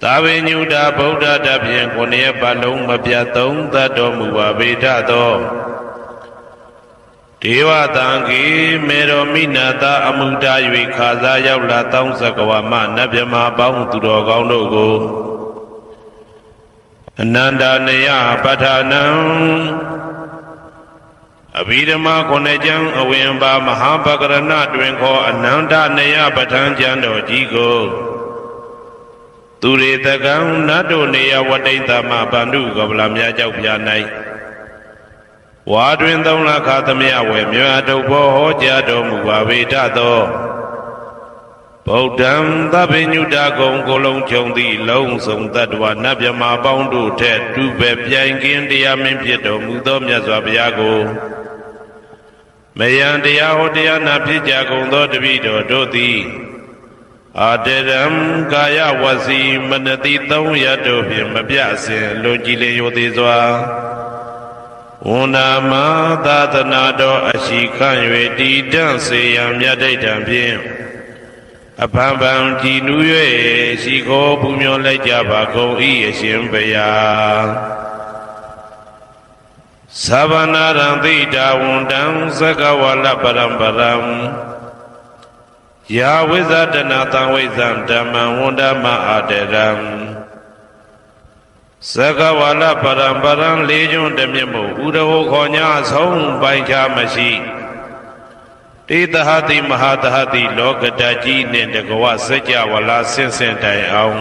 သာဝေညုတာဗုဒ္ဓတဖြင့်ကိုယ်ရဲ့ပတ်လုံးမပြတ်သုံးသတ်တော်မူပါပေတတ်သောဒေဝတံကေမေတော်မိနာတာအမှုတာ၍ခါစားရောက်လာတောင်းစကဝမနတ်မြမပေါင်းသူတော်ကောင်းတို့ကိုအနန္တနယပဋ္ဌာနံအဘိဓမ္မာခုနှစ်ကျမ်းအဝင်ပါမဟာပကရဏတွင်ခေါ်အနန္တနယပဋ္ဌာန်းကျမ်းတော်ကြီးကိုသူရေတကံနတ်တို့နေယဝတိတ္တမဗန္ဓုကဗလာမြတ်ကြောက်ပြ၌ဝါတွင်သုံးလခါသမယဝေမြတ်တုဘောဟောကြားတော်မူပါပေတတ်သောဗုဒ္ဓံသဗ္ဗညုတကုံကိုလုံးခြုံသည့်လုံးစုံတတ္တဝနတ်မြမပေါင်းတို့ထက်တူပဲပြိုင်ကင်းတရားမင်းဖြစ်တော်မူသောမြတ်စွာဘုရားကိုမယံတရားဟောတရားနာဖြစ်ကြကုန်သောတပည့်တော်တို့သည်အာတရံကာယဝစီမနတိသုံးရတို့ဖြင့်မပြစဉ်လွန်ကြည်လင်ရိုသေစွာဝန္နာမသာသနာတော်အရှိခန့်၍တည်တံ့စေရန်မြတ်ဒိဋ္ဌံဖြင့်အဖန်ဖန်ကြည်နူး၍ရှိခိုးပူမျောလိုက်ကြပါကုန်၏အရှင်ဘုရားသဗ္ဗနာရံသိတာဝန္တံသကဝလပရံပရံယာဝိဇဒနာတံဝိဇံဓမ္မံဝန္ဒမအာတရံသကဝလပရံပရံလေးကျွန်းတမြတ်မို့ဥဒဟောခေါ်ညာဆုံးပိုင်ခြားမရှိတေတဟတိမဟာတဟတိလောကတကြီးနှင့်တကဝစัจ java လာဆင့်ဆင့်တိုင်အောင်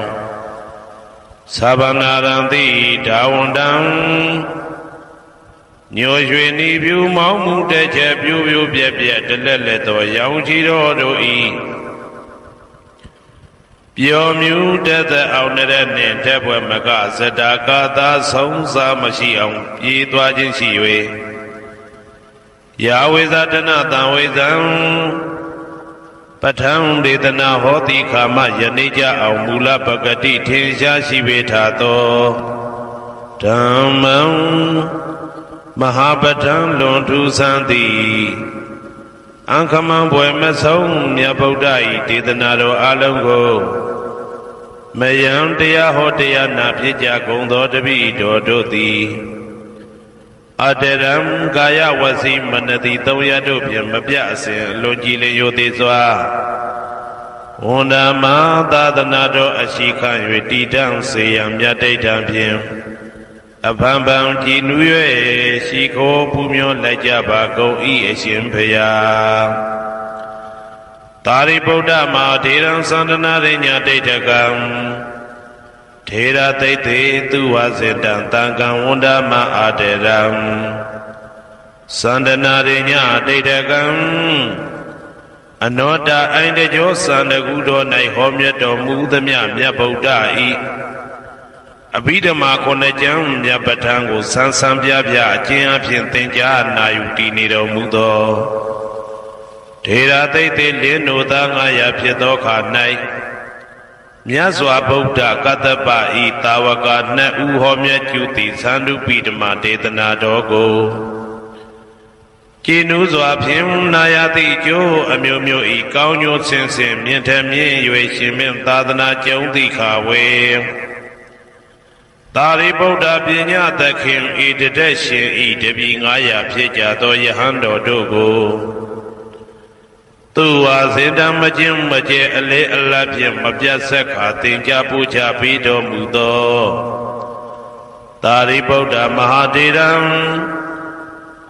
သဗ္ဗနာရံတိဒါဝန္တံညိုရွှေနီဖြူမောင်းမှုတဲ့ချက်ပြိုးပြိုးပြက်ပြက်တလက်လက်သောရောင်ချီတော်တို့ဤပျော်မြူးတသက်အောင်တဲ့နှင့်တက်ပွဲမကဇတာကာသာဆုံးစားမရှိအောင်ပြေးသွားခြင်းရှိ၍ယာဝေဇဒနာတံဝေဇံပဋ္ဌံဒေသနာဟောတိခာမယနေ့ကြအောင်မူလပကတိထင်ရှားရှိပေထာသောဓမ္မံမဟာပဋ္ဌံလွန်ထူးဆန်းသည်အံခမံဘွယ်မဆုံးမြတ်ဗုဒ္ဓ၏ဒေသနာတော်အလုံးကိုမယံတရားဟောတရားနာဖြစ်ကြကုန်သောတပည့်တော်တို့သည်အတရံကာယဝစီမနတိသုံးရတို့ဖြင့်မပြအစဉ်လွန်ကြည်လင်ရိုသေစွာဝန္ဒမသာသနာတော်အရှိခန့်၍တည်တံ့စေရန်မြတ်ဒိဋ္ဌံဖြင့်အဖန်ဖန်ကြည်နူး၍ရှိခိုးပူမျောလိုက်ကြပါကုန်၏အရှင်ဘုရားသာရိပုတ္တမဟာထေရံသန္တနာရိညာဒိဋ္ဌကံထေရသိတေသူဝစေတံတံကံဝန္ဒမအာတရံသန္တနာရိညာဒိဋ္ဌကံအနောတအိုင်တကြောသန္တကုတော်၌ဟောမြတ်တော်မူသမျှမြတ်ဗုဒ္ဓ၏အဘိဓမ္မာခုနှစ်ကျမ်းမြတ်ပဋ္ဌာန်းကိုဆန်းဆန်းပြပြအကျဉ်းအဖြစ်သင်ကြားနာယူတည်နေတော်မူသောထေရသိတေလင်းတို့သား900ဖြစ်သောခါ၌မြတ်စွာဘုရားကတ္တပဤတာဝကနှစ်ဦးဟောမြတ်ကျူသည်သန္ဓုပိဓမ္မဒေသနာတော်ကိုကျင့်ဥစွာဖြင့်နာယတိကျိုးအမျိုးမျိုးဤကောင်းကျိုးဆင်းဆင်းမြင့်ထမြင့်၍ရှင်မင်းသာသနာကျုံတိခါဝေသာရိပုတ္တပညာသခင်ဤတတက်ရှင်ဤတပည့်900ဖြစ်ကြသောယဟန်တော်တို့ကိုသူဝါစေတံမခြင်းမကျဲအလေအလတ်ဖြင့်မပြတ်ဆက်ခါသင်ကြားပူချပြီးတော်မူသောသာရိပုတ္တမဟာထေရံ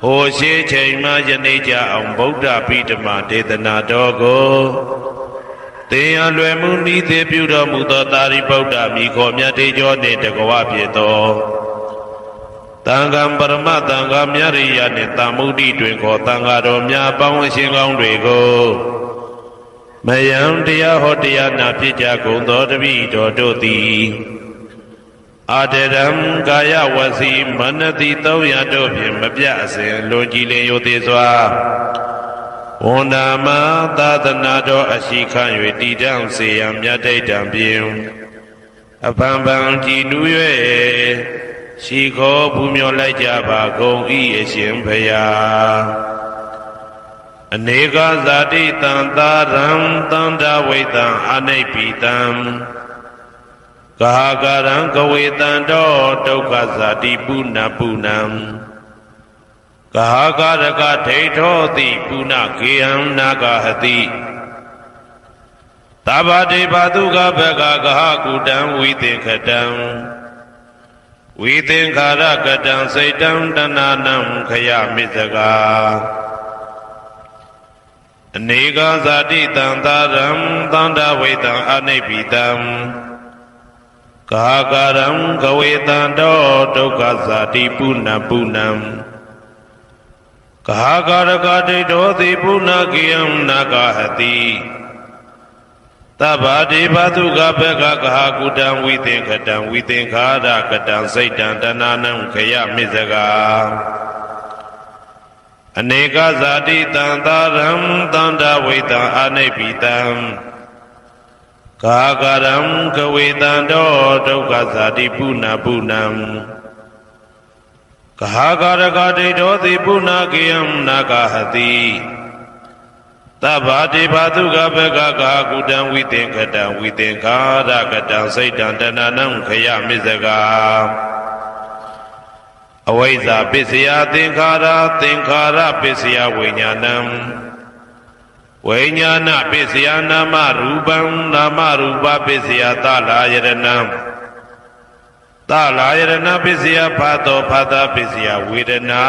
ဟိုရှိချိန်မှယနေ့ကြအောင်ဗုဒ္ဓပိဓမ္မာဒေသနာတော်ကိုသင်ရလွယ်မှုဤသေးပြုတော်မူသောသာရိပုတ္တမိခေါ်မြတ်တေကျော်နှင့်တကဝဖြစ်သောတန်ခါပရမတန်ခါမြရိယနှင့်တာမုဒ္ဒိတွင်ခေါ်တန်ခါတော်များပေါင်းအရှင်ကောင်းတွေကိုမယံတရားဟောတရားနာဖြစ်ကြကုန်သောတပည့်တော်တို့သည်အာတရံကာယဝစီမနတိသုံးရတို့ဖြင့်မပြအစဉ်လွန်ကြည်လင်ရိုသေစွာဝန္ဒမသာသနာတော်အရှိခန့်၍တည်တံ့စေရန်မြတ်ဒိဋ္ဌံဖြင့်အဖန်ဖန်ကြည်နူး၍ရှိခိုးပူမျောလိုက်ကြပါကုန်၏အရှင်ဘုရားအနေကဇာတိတံသာရံတန္တဝိတံအနိဗ္ဗိတံ กหาการังกเวตันโตทุกขสาติปุณปุณังกหาการกะเทโทติปุณเกยัมนากหติตบะเทปตุกะเบกะกหากุตังวิเตขตังวิเตขารกตังစိတ်တံတဏนังขยะมิสกาအနေကဇာတိတံသာရံသန္တာဝေတံအနိဗ္ဗိတံကာကရံကဝေတံတောဒုက္ခဇာတိပုဏ္ဏပုဏ္ဏံကာကရကတိတောတိပုဏ္ဏကေယံနာဂဟတိတဗ္ဗဒေဘတုကဘကကဟာကုတံဝိသင်္ခတံဝိသင်္ခာရကတံစိတ်တံတဏနံခယမိစကာအနေကဇာတိတံသာရံသန္တာဝေတံအနိဗ္ဗိတံကာကရံကဝေတံတောဒုက္ခဇာတိပုဏ္ဏပုဏ္ဏံကာကရကတိတောတိပုဏ္ဏကေယံနာဂဟတိတဗ္ဗဒေဘတုကဘကကာကုတံဝိသင်္ခတံဝိသင်္ခာရကတံစိတ်တံတဏနံခယမိစကာအဝိဇ္ဇာပစ္စယသင်္ခါရသင်္ခါရပစ္စယဝိညာဏံဝိညာဏပစ္စယနာမရူပံနာမရူပပစ္စယသလာယရဏံသလာယရဏပစ္စယဖာတောဖာတာပစ္စယဝေဒနာ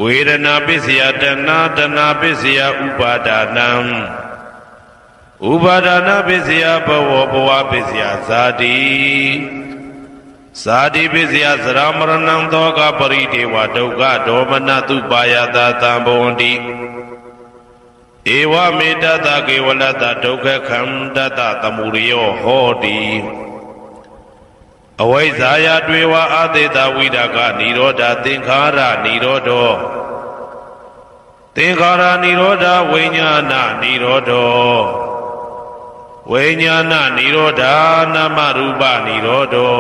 ဝေဒနာပစ္စယတဏတဏပစ္စယဥပါဒနာဥပါဒနာပစ္စယဘဝဘဝပစ္စယဇာတိဇာတိပစ္စယသရမရဏံသောကပရိဒေဝဒုက္ခဒေါမနတုပါယတာသံဘဝန္တိဧဝမေတ္တကေဝလတ္တဒုက္ခခန္တတသမုရိယောဟောတိအဝိဇ္ဇာယတွေဝအာသေတဝိဒကနိရောဓသင်္ခါရနိရောဓောသင်္ခါရနိရောဓဝိညာဏနိရောဓောဝိညာဏနိရောဓနာမရူပနိရောဓော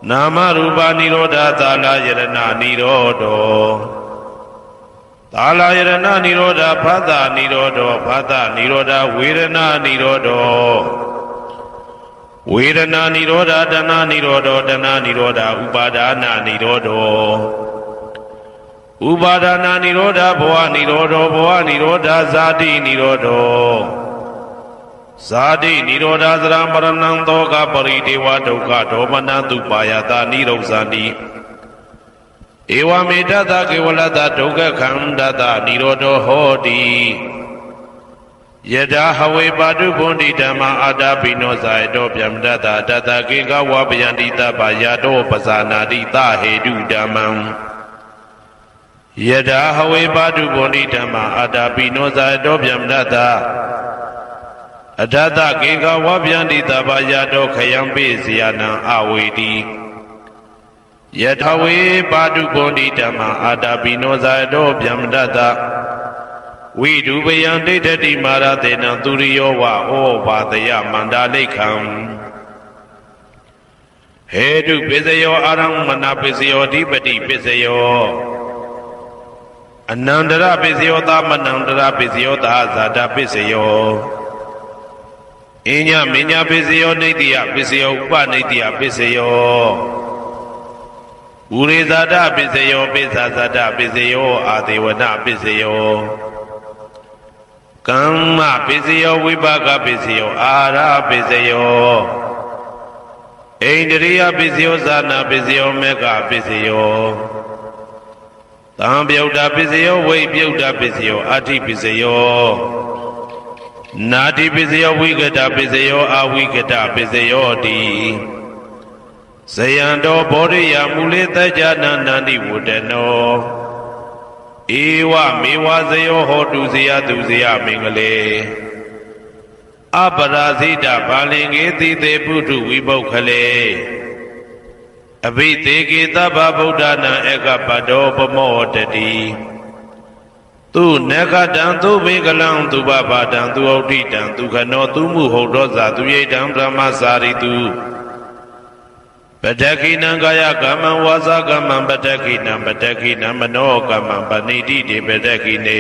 နာမရူပနိရောဓသာလယရဏနိရောဓောသာလယရဏနိရောဓဖသနိရောဓောဖသနိရောဓဝေဒနာနိရောဓောဝေဒနာနိရောဓတဏနိရောဓတဏနိရောဓဥပါဒနာနိရောဓဥပါဒနာနိရောဓဘဝနိရောဓဘဝနိရောဓဇာတိနိရောဓဇာတိနိရောဓသရမရဏံသောကပရိဒေဝဒုက္ခဒေါမနတုပါယတာနိရောဇာတိဧဝမေတ္တကေဝလတ္တဒုက္ခခန္တတနိရောဓဟောတိယထာဟဝေပါတုဘုန်တိဓမ္မအာတာပိနောဇာယတောဗျမတတတတကေကဝပယန္တိတပယတောပဇာနာတိသဟေတုဓမ္မံယထာဟဝေပါတုဘုန်တိဓမ္မအာတာပိနောဇာယတောဗျမတတအထတကေကဝပယန္တိတပယတောခယံပိစီယနံအဝေတိယထာဝေပါတုဘုန်တိဓမ္မအာတာပိနောဇာယတောဗျမတတဝိဒုပယံဒိဋ္ဌတိမာရတေနံသူရိယောဝဩဘာတယမန္တာလိခံဟေတုပစ္စယောအာရမဏပစ္စယောဓိပတိပစ္စယောအနန္တရပစ္စယောသမနန္တရပစ္စယောသာဇာတပစ္စယောအညမညပစ္စယောနေတိယပစ္စယောဥပနေတိယပစ္စယောဥရိဇာတပစ္စယောပိစ္ဆာဇာတပစ္စယောအာဒေဝနပစ္စယောကမ္မပစ္စယောဝိပါကပစ္စယောအာဟာရပစ္စယောဣန္ဒြိယပစ္စယောဇာနာပစ္စယောမေဃပစ္စယောသံပြုတ်တာပစ္စယောဝိပြုတ်တာပစ္စယောအာတိပစ္စယောနာတိပစ္စယောဝိကတပစ္စယောအာဝိကတပစ္စယောတိဇယံတောဘောရိယမူလေတကြနာနန္တိဝတ္တနောဧဝမေဝဇယောဟောတုဇယသူဇယမင်္ဂလေအပရာဇိတဘာလင်္ကေတိတေပုထုဝိပုခ္ခလေအဘိသေကေသဗ္ဗဗုဒ္ဓနာဧကပတောပမောတတိသူနဂတံသူဘေကလံသူဘဘာတံသူဩဋ္ဌိတံသူခနောသူမှုဟုတ်သောဇာသူယေတံဗြဟ္မစာရိတုပတ္တခိနံကာယကမ္မံဝါစာကမ္မံပတ္တခိနံပတ္တခိနံမနောကမ္မံပဏိတိတေပတ္တခိနေ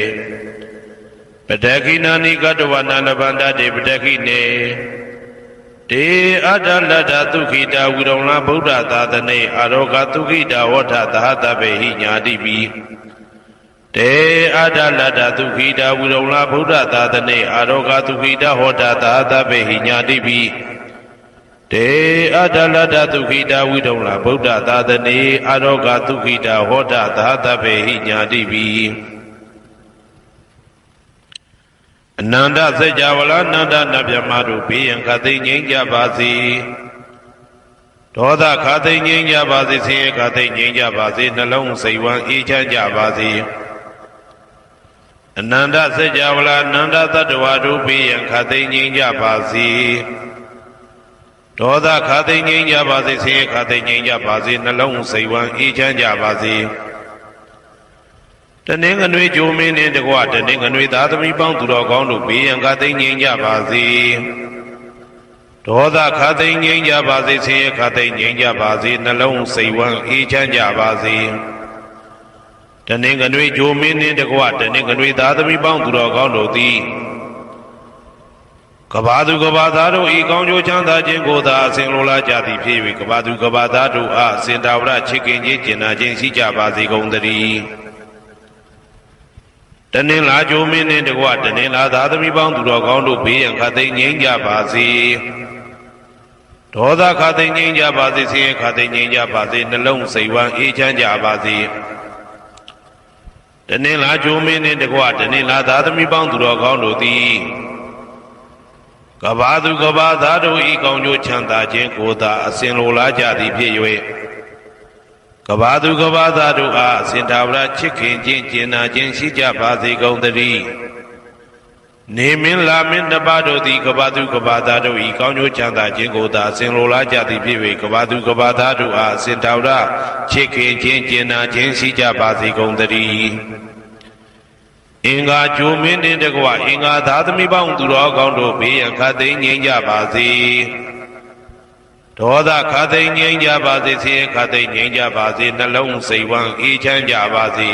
ပတ္တခိနာနိကတဝနာလဗန္တတေပတ္တခိနေ တေအတ္တလတ္တသုခိတာဝိရုံလဗုဒ္ဓသာသနေအာရောဂသုခိတာဝဋ္ဌသဟတပေဟိညာတိပိတေအတ္တလတ္တသုခိတာဝိရုံလဗုဒ္ဓသာသနေအာရောဂသုခိတာဟောတသဟတပေဟိညာတိပိတေအတ္တလတ္တသုခိတာဝိရုံလဗုဒ္ဓသာသနေအာရောဂသုခိတာဟောတသဟတပေဟိညာတိပိအနန္တစัจ java လာနန္ဒနဗျမတို့ဘေးရန်ခသိငြိမ်းကြပါစေဒေါသခသိငြိမ်းကြပါစေဆင်းရဲခသိငြိမ်းကြပါစေနှလုံးစိတ်ဝမ်းအေးချမ်းကြပါစေအနန္တစัจ java လာနန္ဒတတ္တဝါတို့ဘေးရန်ခသိငြိမ်းကြပါစေဒေါသခသိငြိမ်းကြပါစေဆင်းရဲခသိငြိမ်းကြပါစေနှလုံးစိတ်ဝမ်းအေးချမ်းကြပါစေတနင်္ဂနွေဂျိုမင်းနှင့်တကွတနင်္ဂနွေသားသမီးပေါင်းသူတော်ကောင်းတို့ဘေးရန်ခသိငြိမ်းကြပါစေဒေါသခသိငြိမ်းကြပါစေဆင်းရဲခသိငြိမ်းကြပါစေနှလုံးစိတ်ဝမ်းအေးချမ်းကြပါစေတနင်္ဂနွေဂျိုမင်းနှင့်တကွတနင်္ဂနွေသားသမီးပေါင်းသူတော်ကောင်းတို့သည်ကဘာသူကဘာသားတို့ဤကောင်းကျိုးချမ်းသာခြင်းကိုသာအစဉ်လိုလားကြသည်ဖြစ်၍ကဘာသူကဘာသားတို့အားအစဉ်တာဝရချစ်ခင်ခြင်းကျင်နာခြင်းရှိကြပါစေကုန်သတည်းတနင်္လာဂျိုမင်းနှင့်တကွတနင်္လာသားသမီးပေါင်းသူတော်ကောင်းတို့ဘေးရန်ခသိငြိမ်းကြပါစေဒေါသခသိငြိမ်းကြပါစေဆင်းရဲခသိငြိမ်းကြပါစေနှလုံးစိတ်ဝမ်းအေးချမ်းကြပါစေတနင်္လာဂျိုမင်းနှင့်တကွတနင်္လာသားသမီးပေါင်းသူတော်ကောင်းတို့သည်ကဘာသူကဘာသားတို့ဤကောင်းကျိုးချမ်းသာခြင်းကိုသာအစဉ်လိုလားကြသည်ဖြစ်၍ကဘာသူကဘာသားတို့အားအစဉ်တာဝရချစ်ခင်ခြင်းကျင်နာခြင်းရှိကြပါစေကုန်သတည်းနေမင်းလာမင်းတပါးတို့သည်ကဘာသူကဘာသားတို့ဤကောင်းကျိုးချမ်းသာခြင်းကိုသာအစဉ်လိုလားကြသည်ဖြစ်၍ကဘာသူကဘာသားတို့အားအစဉ်တာဝရချစ်ခင်ခြင်းကျင်နာခြင်းရှိကြပါစေကုန်သတည်းအင်္ဂါဂျိုမင်းနှင့်တကွအင်္ဂါသားသမီးပေါင်းသူတော်ကောင်းတို့ဘေးရန်ခသိငြိမ်းကြပါစေဒေါသခသိငြိမ်းကြပါစေဆင်းရဲခသိငြိမ်းကြပါစေနှလုံးစိတ်ဝမ်းအေးချမ်းကြပါစေ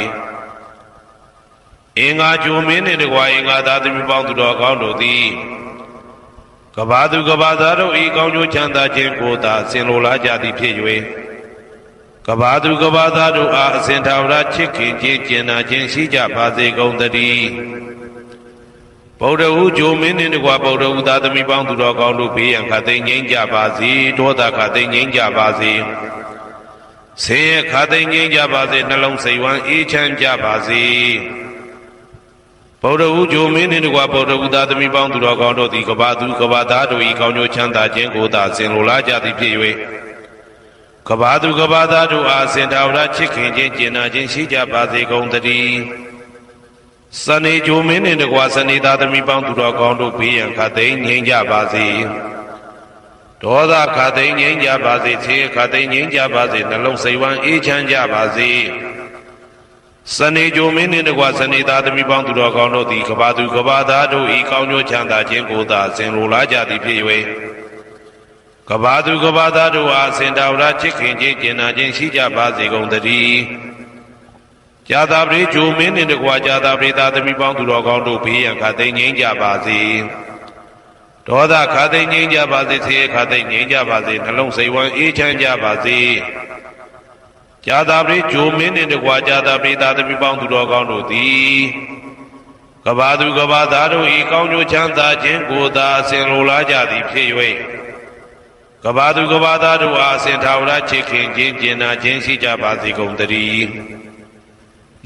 အင်္ဂါဂျိုမင်းနှင့်တကွအင်္ဂါသားသမီးပေါင်းသူတော်ကောင်းတို့သည်ကဘာသူကဘာသားတို့ဤကောင်းကျိုးချမ်းသာခြင်းကိုသာဆင်လိုလားကြသည်ဖြစ်၍ကဘာသူကဘာသားတို့အားအစဉ်ထာဝရချစ်ခင်ခြင်းကျင်နာခြင်းရှိကြပါစေကုန်သတည်းဗုဒ္ဓဟူဂျိုမင်းနှင့်တကွဗုဒ္ဓဟူသားသမီးပေါင်းသူတော်ကောင်းတို့ဘေးရန်ခသိငြိမ်းကြပါစေဒေါသခသိငြိမ်းကြပါစေဆင်းရဲခသိငြိမ်းကြပါစေနှလုံးစိတ်ဝမ်းအေးချမ်းကြပါစေဗုဒ္ဓဟူဂျိုမင်းနှင့်တကွဗုဒ္ဓဟူသားသမီးပေါင်းသူတော်ကောင်းတို့သည်ကဘာသူကဘာသားတို့ဤကောင်းကျိုးချမ်းသာခြင်းကိုသာဆင်လိုလားကြသည်ဖြစ်၍ကဘာသူကဘာသားတို့အားစင်တာဝရချစ်ခင်ခြင်းကျင်နာခြင်းရှိကြပါစေကုန်သတည်းစနေဂျိုမင်းနှင့်တကွစနေသားသမီးပေါင်းသူတော်ကောင်းတို့ဘေးရန်ခသိငြိမ်းကြပါစေဒေါသခသိငြိမ်းကြပါစေဆင်းရဲခသိငြိမ်းကြပါစေနှလုံးစိတ်ဝမ်းအေးချမ်းကြပါစေစနေဂျိုမင်းနှင့်တကွစနေသားသမီးပေါင်းသူတော်ကောင်းတို့သည်ကဘာသူကဘာသားတို့ဤကောင်းကျိုးချမ်းသာခြင်းကိုသာဆင်လိုလားကြသည်ဖြစ်၍ကဘာသူကဘာသားတို့အားစင်တာဝရချစ်ခင်ခြင်းကျင်နာခြင်းရှိကြပါစေကုန်သတည်းဇာတာပရိဂျိုမင်းနှင့်တကွာဇာတာပရိသားသမီးပေါင်းသူတော်ကောင်းတို့ဘေးရန်ခသိငြိမ်းကြပါစေဒေါသခသိငြိမ်းကြပါစေဆင်းရဲခသိငြိမ်းကြပါစေနှလုံးစိတ်ဝမ်းအေးချမ်းကြပါစေဇာတာပရိဂျိုမင်းနှင့်တကွာဇာတာပရိသားသမီးပေါင်းသူတော်ကောင်းတို့သည်ကဘာသူကဘာသားတို့ဤကောင်းကျိုးချမ်းသာခြင်းကိုသာအစဉ်လိုလားကြသည်ဖြစ်၍ကဘာသူကဘာသားတို့အားအစဉ်ထာဝရချစ်ခင်ခြင်းကျင်နာခြင်းရှိကြပါစေကုန်သတည်း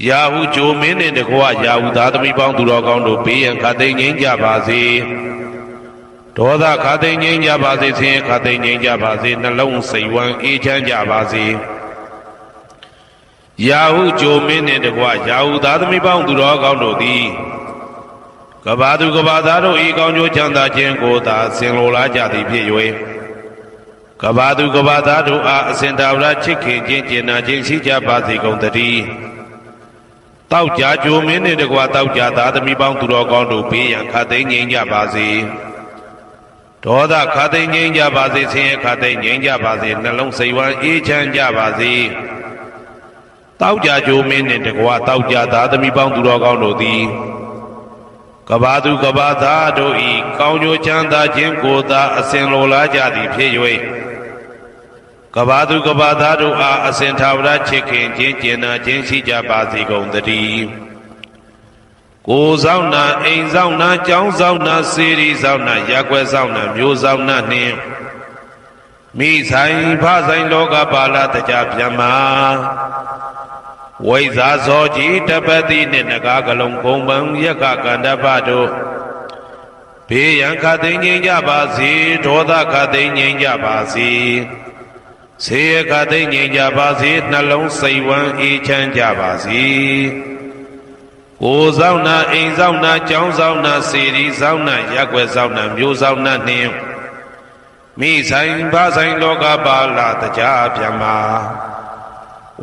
ယာဟုဂျိုမင်းနှင့်တကွယာဟုသားသမီးပေါင်းသူတော်ကောင်းတို့ဘေးရန်ခသိငြိမ်းကြပါစေဒေါသခသိငြိမ်းကြပါစေဆင်းရဲခသိငြိမ်းကြပါစေနှလုံးစိတ်ဝမ်းအေးချမ်းကြပါစေယာဟုဂျိုမင်းနှင့်တကွယာဟုသားသမီးပေါင်းသူတော်ကောင်းတို့သည်ကဘာသူကဘာသားတို့ဤကောင်းကျိုးချမ်းသာခြင်းကိုသာဆင်လိုလားကြသည်ဖြစ်၍ကဘာသူကဘာသားတို့အားအစဉ်တာဝရချစ်ခင်ခြင်းကျင်နာခြင်းရှိကြပါစေကုန်သတည်းတောက်ကြဂျိုမင်းနှင့်တကွတောက်ကြသားသမီးပေါင်းသူတော်ကောင်းတို့ဘေးရန်ခသိငြိမ်းကြပါစေဒေါသခသိငြိမ်းကြပါစေဆင်းရဲခသိငြိမ်းကြပါစေနှလုံးစိတ်ဝမ်းအေးချမ်းကြပါစေတောက်ကြဂျိုမင်းနှင့်တကွတောက်ကြသားသမီးပေါင်းသူတော်ကောင်းတို့သည်က ကဘာသူကဘာသားတို့ဤကောင်းကျိုးချမ်းသာခြင်းကိုသာအစဉ်လိုလားကြသည်ဖြစ်၍ကဘာသူကဘာသားတို့အားအစဉ်သာဝရချစ်ခင်ခြင်းကျင်နာခြင်းရှိကြပါစေကုန်သတည်းကိုယ်ဆောင်နာအိမ်ဆောင်နာကျောင်းဆောင်နာစေရီဆောင်နာရက်ွယ်ဆောင်နာမျိုးဆောင်နာနှင့်မိဆိုင်ဖဆိုင်လောကပါဠတကြဗျမ္မာဝိဇာဇောကြီးတပတိနှင့်နဂါကလုံးကုံပံယက္ခကန္တပတို့ဘေးရန်ခတ်သိမ်းငြိမ်းကြပါစေဒေါသခတ်သိမ်းငြိမ်းကြပါစေဆေးခတ်သိမ်းငြိမ်းကြပါစေနှလုံးစိတ်ဝမ်းအေးချမ်းကြပါစေကိုယ်ဆောင်နာအိမ်ဆောင်နာကျောင်းဆောင်နာစေရီဆောင်နာရက်ွယ်ဆောင်နာမျိုးဆောင်နာနှင့်မိဆိုင်ဖဆိုင်လောကပါဠတကြဗျမ္မာ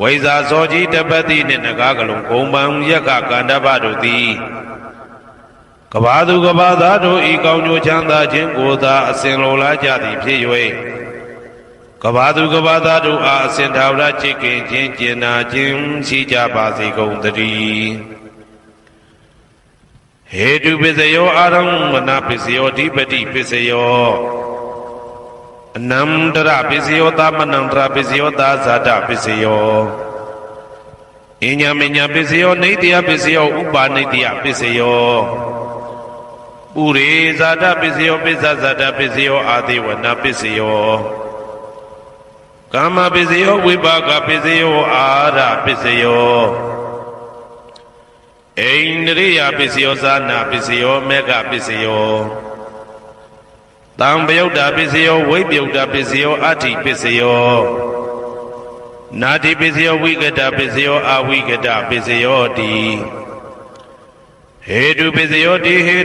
ဝိဇာဇောကြီးတပတိနှင့်နဂါကလုံးဂုံပံယက္ခကန္တပတို့သည်ကဘာသူကဘာသားတို့ဤကောင်းကျိုးချမ်းသာခြင်းကိုသာအစဉ်လိုလားကြသည်ဖြစ်၍ကဘာသူကဘာသားတို့အားအစဉ်သာဝရချစ်ခင်ခြင်းကျင်နာခြင်းရှိကြပါစေကုန်သတည်းဟေတုပစ္စယောအာရမဏပစ္စယောဓိပတိပစ္စယောအနန္တရပစ္စယောသမနန္တရပစ္စယောသာဇာတပစ္စယောအညမညပစ္စယောနေတယပစ္စယောဥပါနေတယပစ္စယောဥရေဇာတပစ္စယောပစ္စဇာတပစ္စယောအာသေဝနာပစ္စယောကာမပစ္စယောဝိပါကပစ္စယောအာရပစ္စယောအိန္ဒြိယပစ္စယောဇာနာပစ္စယောမေဃပစ္စယောတံပယုတ်တာပစ္စယောဝိပယုတ်တာပစ္စယောအဋ္ဌိပစ္စယောနာတိပစ္စယောဝိကတပစ္စယောအဝိကတပစ္စယောတိဟေတုပစ္စယောတိဟေ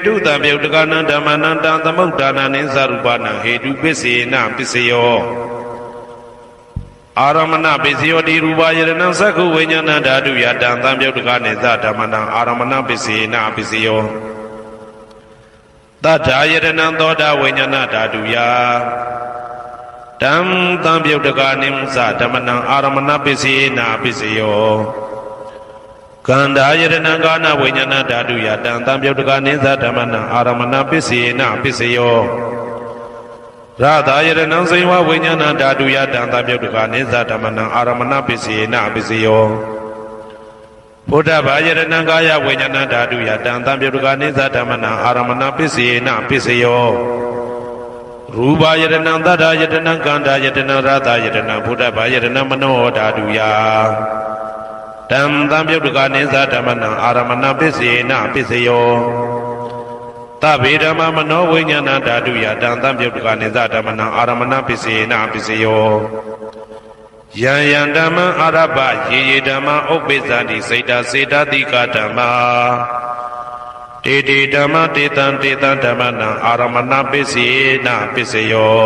တုတံပယုတ်တကနံဓမ္မနံတံသမုဒ္ဒါနံနိသရူပနံဟေတုပစ္စေနပစ္စယောအာရမဏပစ္စယောတိရူပယရဏံသက္ခုဝိညာဏဓာတုယတံသံပယုတ်တကနိသဓမ္မနံအာရမဏပစ္စေနပစ္စယောတထာယတနံသောတာဝိညာဏဓာတုယတံသံပယုတ်တကနိသဓမ္မနံအာရမဏပစ္စေနပစ္စယောကန္ဓာယတနံကာနဝိညာဏဓာတုယတံသံပယုတ်တကနိသဓမ္မနံအာရမဏပစ္စေနပစ္စယောရတာယတနံဇိဝဝိညာဏဓာတုယတံသံပယုတ်တကနိသဓမ္မနံအာရမဏပစ္စေနပစ္စယောဘုဒ္ဓဘာယတနံကာယဝိညာဏဓာတုယတံသံပယုတ်တကနိသဓမ္မနံအာရမဏပစ္စေနပစ္စယောရူပယတနံသတ္တယတနံကန္ဓာယတနံရတာယတနံဘုဒ္ဓဘာယတနံမနောဓာတုယတံသံပယုတ်တကနိသဓမ္မနံအာရမဏပစ္စေနပစ္စယောသဗ္ဗေဓမ္မမနောဝိညာဏဓာတုယတံသံပယုတ်တကနိသဓမ္မနံအာရမဏပစ္စေနပစ္စယောယံယံဓမ္မအာရပယေယေဓမ္မဥပ္ပိသန္တိစေတစေတတိကဓမ္မာတေတေဓမ္မတေတံဓမ္မနံအာရမဏပစ္စေနပစ္စယော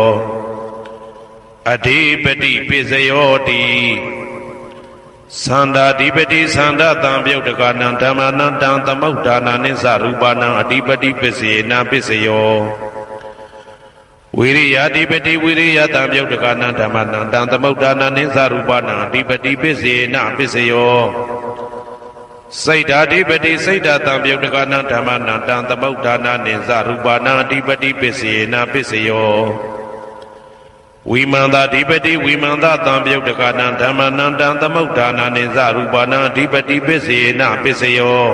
အဓိပတိပစ္စယောတိသန္တာဓိပတိသန္တာတံပယုတ်တကနံဓမ္မနံတံသမုဒ္ဒါနာနိသရူပနံအဓိပတိပစ္စေနပစ္စယောဝိရိယဓိပတိဝိရိယတံပယုတ်တကနံဓမ္မနံတံသမုဒ္ဒါနာနိသရူပနံအဓိပတိပစ္စေနပစ္စယောစိတ်ဓာဓိပတိစိတ်ဓာတံပယုတ်တကနံဓမ္မနံတံသမုဒ္ဒါနာနိသရူပနံအဓိပတိပစ္စေနပစ္စယောဝိမန္တဓိပတိဝိမန္တတံပယုတ်တကနံဓမ္မနံတံသမုဒ္ဒါနာနိသရူပနံအဓိပတိပစ္စေနပစ္စယော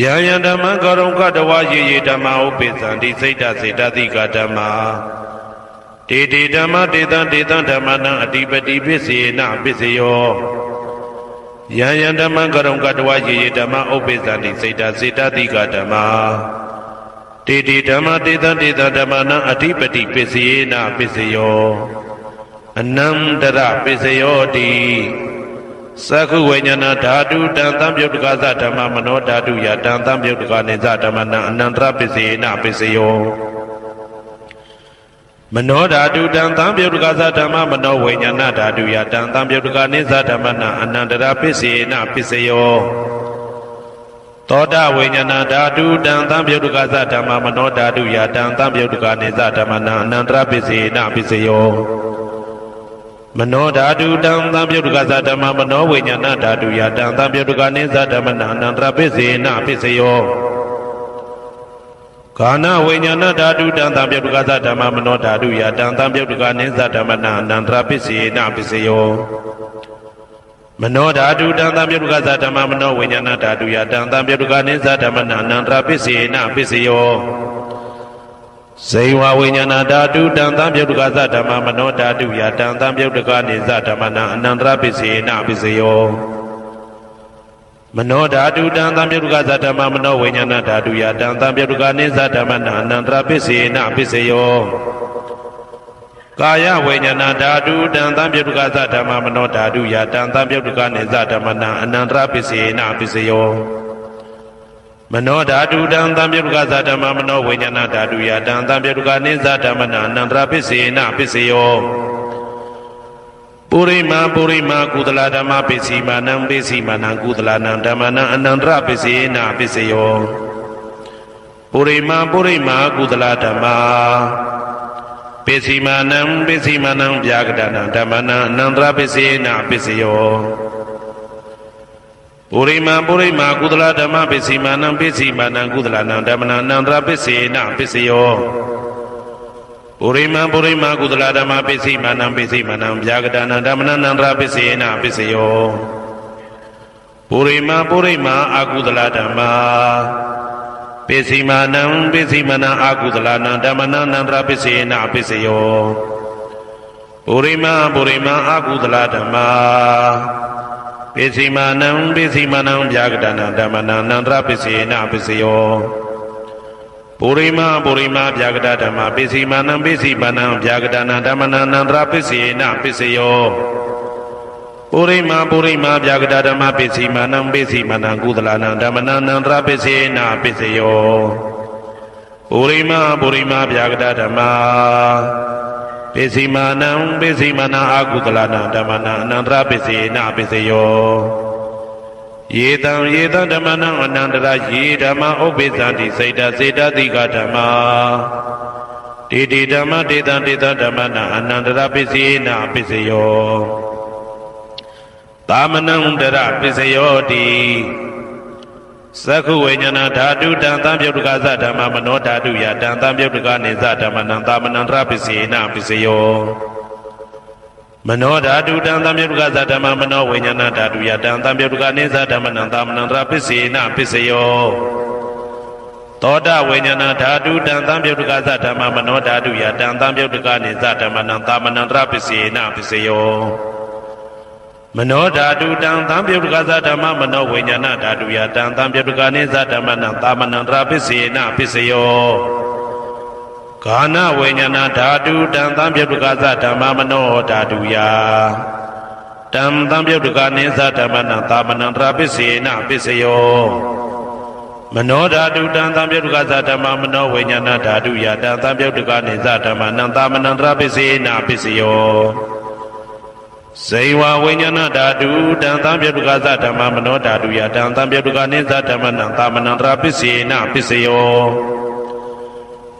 ယံယံဓမ္မံကရုံကတဝယေယေဓမ္မဥပ္ပိသန္တိစိတ်ဓာစေတသိကဓမ္မာတေတေဓမ္မတေတံဓမ္မနံအဓိပတိပစ္စေနပစ္စယောယံယံဓမ္မံကရုံကတဝယေယေဓမ္မဥပ္ပိသန္တိစိတ်ဓာစေတသိကဓမ္မာတေတေဓမ္မတေတံဓမ္မနံအဓိပတိပစ္စေနပစ္စယောအနန္တရပစ္စယောတိသက္ခုဝိညာဏဓာတုတံသံပယုတ်တကသဓမ္မမနောဓာတုယတံသံပယုတ်တကနိသဓမ္မနံအနန္တရပစ္စေနပစ္စယောမနောဓာတုတံသံပယုတ်တကသဓမ္မမနောဝိညာဏဓာတုယတံသံပယုတ်တကနိသဓမ္မနံအနန္တရပစ္စေနပစ္စယောသောတာဝိညာဏဓာတုတံသံပယုတ်တကသဓမ္မမနောဓာတုယတံသံပယုတ်တကနိသဓမ္မနံအနန္တရပစ္စေနပစ္စယောမနောဓာတုတံသံပယုတ်တကသဓမ္မမနောဝိညာဏဓာတုယတံသံပယုတ်တကနိသဓမ္မနံအနန္တရပစ္စေနပစ္စယော Kana Vinyana Dadu Dantam Yadukasa Dhamma Mano Dadu Yadantam Yaduka Ninsa Dhammana Nandra Pisi Na Pisayo Mano Dadu Dantam Yadukasa Dhamma Mano Vinyana Dadu Yadantam Yaduka Ninsa Dhammana Nandra Pisi Na Pisayo Seiwa Vinyana Dadu Dantam Yadukasa Dhamma Mano Dadu Yadantam Yaduka Ninsa Dhammana Nandra Pisi Na Pisayo Mano Dadu Dantam Yaduka Dhamma Mano Vinyana Dadu Yadantam Yaduka Ninsa Dhammana Nandra Pisi Na Pisayo Kaya Vinyana Dadu Dantam Yaduka Dhamma Mano Dadu Yadantam Yaduka Ninsa Dhammana Nandra Pisi Na Pisayo Mano Dadu Dantam Yaduka Dhamma Mano Vinyana Dadu Yadantam Yaduka Ninsa Dhammana Nandra Pisi Na Pisayo Purima Kudala Dhamma Pisi Manam Kudala Nandamana Anandra Pisi Na Pisayo Purima Kudala Dhamma Pisi Manam Vyagadana Dhammana Anandra Pisi Na Pisayo Purima Kudala Dhamma Pisi Manam Kudala Nandamana Anandra Pisi Na Pisayo Purima Kudala Dhamma Pisi Manam Vyagadana Dhammana Nandra Pisi Na Pisayo Purima Akudala Dhamma Pisi Manam Akudala Dhammana Nandra Pisi Na Pisayo Purima Akudala Dhamma Pisi Manam Vyagadana Dhammana Nandra Pisi Na Pisayo Purima Vyagada Dhamma Pisi Manam Vyagadana Dhammana Nandra Pisi Na Pisayo Purima Vyagada Dhamma Pisi Manam Kudala Dhammana Nandra Pisi Na Pisayo Purima Vyagada Dhamma Pisi Manam Akudala Dhammana Nandra Pisi Na Pisayo Yetam Dhammana Anandra Ye Dhamma Obizanti Seda Dika Dhamma Didi Dhamma Dita Dhammana Anandra Pisi Na Pisayo Dhamanandara Pisayo Di Sakhu Vinyana Dadu Dantam Yaduka Dhamma Mano Dadu Yadantam Yaduka Ninsa Dhammana Dhamanandra Pisi Na Pisayo Mano Dadu Dantam Yaduka Dhamma Mano Vinyana Dadu Yadantam Yaduka Ninsa Dhammana Dhamanandra Pisi Na Pisayo Toda Vinyana Dadu Dantam Yaduka Dhamma Mano Dadu Yadantam Yaduka Ninsa Dhammana Dhamanandra Pisi Na Pisayo Mano Dadu Dantam Yaduka Dhamma Mano Vinyana Dadu Yadantam Yaduka Ninsa Dhammana Dhamanandra Pisi Na Pisayo Kana Vinyana Dadu Dantam Yaduka Dhamma Mano Dadu Dantam Yaduka Ninsa Dhammana Dhamanandra Pisi Na Pisayo Mano Dadu Dantam Yaduka Dhamma Mano Vinyana Dadu Dantam Yaduka Ninsa Dhammana Dhamanandra Pisi Na Pisayo Seiwa Vinyana Dadu Dantam Yaduka Dhamma Mano Dadu Dantam Yaduka Ninsa Dhammana Dhamanandra Pisi Na Pisayo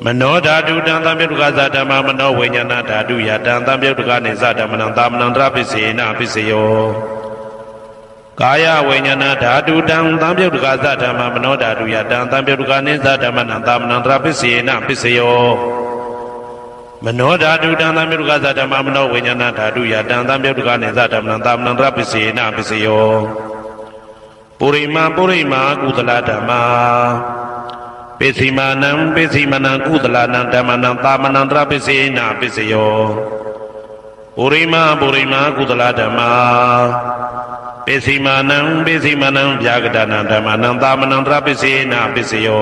Mano Dadu Dantam Yaduka Dhamma Mano Vinyana Dadu Dantam Yaduka Ninsa Dhammana Dhamanandra Pisi Na Pisayo Kaya Vinyana Dadu Dantam Yaduka Dhamma Mano Dadu Dantam Yaduka Ninsa Dhammana Dhamanandra Pisi Na Pisayo Mano Dadu Dantam Yaduka Dhamma Mano Vinyana Dadu Dantam Yaduka Ninsa Dhammana Dhamanandra Pisi Na Pisayo Purima Kudala Dhamma Pisi Manam Kudala Dhammana Dhamanandra Pisi Na Pisayo Purima Kudala Dhamma Pisi Manam Vyagadana Dhammana Dhamanandra Pisi Na Pisayo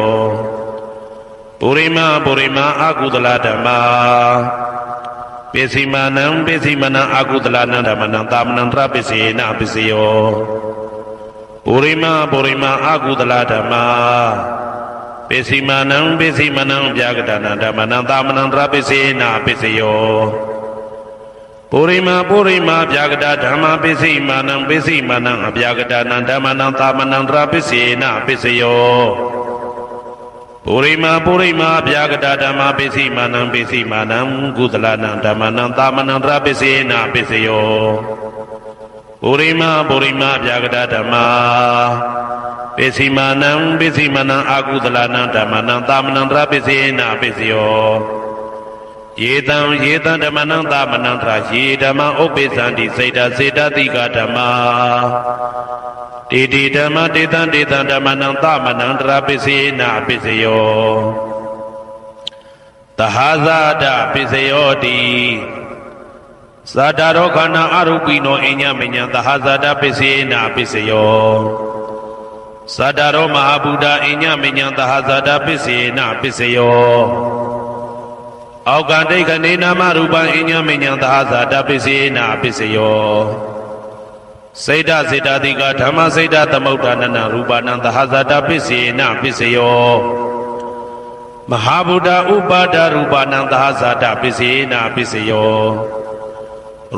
Purima Akudala Dhamma Pisi Manam Akudala Dhammana Dhamanandra Pisi Na Pisayo Purima Akudala Dhamma Pisi Manam Vyagadana Dhammana Dhamanandra Pisi Na Pisayo Purima Vyagada Dhamma Pisi Manam Vyagadana Dhammana Dhamanandra Pisi Na Pisayo Purima Vyagada Dhamma Pisi Manam Kudala Dhammana Dhamanandra Pisi Na Pisayo Purima Vyagada Dhamma ပိစီမာနံပိစီမနံအာကုသလနံဓမ္မနံသာမနံတရပိစေနာပိစယောယေတံဓမ္မနံသာမနံတရယေဓမ္မဥပ္ပိသန္တိစေတစေတတိကဓမ္မာတေတိဓမ္မတေတံဓမ္မနံသာမနံတရပိစေနာပိစယောသဟာဇာတပိစယောတိသာတရောခန္ဓာအရူပိနောအညမညံသဟာဇာတပိစေနာပိစယောသတ္တရောမဟာဗုဒ္ဓအညမညံသဟာဇာတပိစေနပိစယောအောက်ကဒိဋ္ဌနေနာမရူပံအညမညံသဟာဇာတပိစေနပိစယောစေတစေတတိကဓမ္မစေတသမုဋ္ဌာနနရူပနံသဟာဇာတပိစေနပိစယောမဟာဗုဒ္ဓဥပါဒရူပနံသဟာဇာတပိစေနပိစယော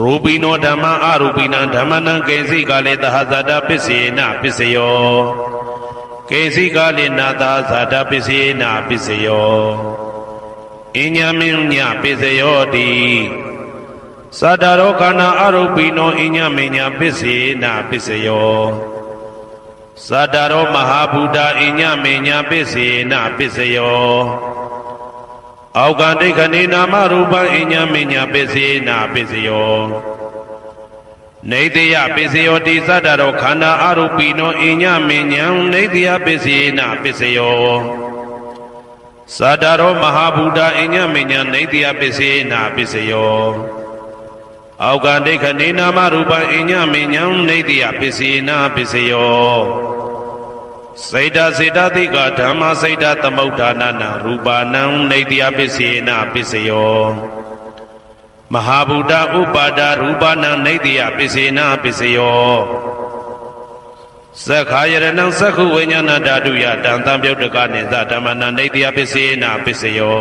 ရူပိနောဓမ္မအရူပိနံဓမ္မနံကေစီကလေသဟာဇာတပိစေနပိစယောကေစီကလေနာသာဇာတပိစေနာပိစယောအညမင်းညပိစယောတိသတ္တရောခန္ဓာအရူပိနောအညမင်းညပိစေနာပိစယောသတ္တရောမဟာဗုဒ္ဓအညမင်းညပိစေနာပိစယောအောက်ကဒိဋ္ဌနေနာမရူပံအညမင်းညပိစေနာပိစယောနေတယပိစယောတိသတ္တရောခန္ဓာအရူပိနောအညမဉ္ဇံနေတယပိစေနပိစယောသတ္တရောမဟာဗုဒ္ဓအညမဉ္ဇံနေတယပိစေနပိစယောအောက်ကဒိဋ္ဌနေနာမရူပံအညမဉ္ဇံနေတယပိစေနပိစယောစေတစေတတိကဓမ္မစေတသမုဋ္ဌာနနရူပနံနေတယပိစေနပိစယောမဟာဗုဒ္ဓဥပါဒရူပနံနေတယပိစေနပိစယောသက္ခာယရဏံသက္ခုဝိညာဏဓာတုယတံတံပြုတ်တကနိသဓမ္မနံနေတယပိစေနပိစယော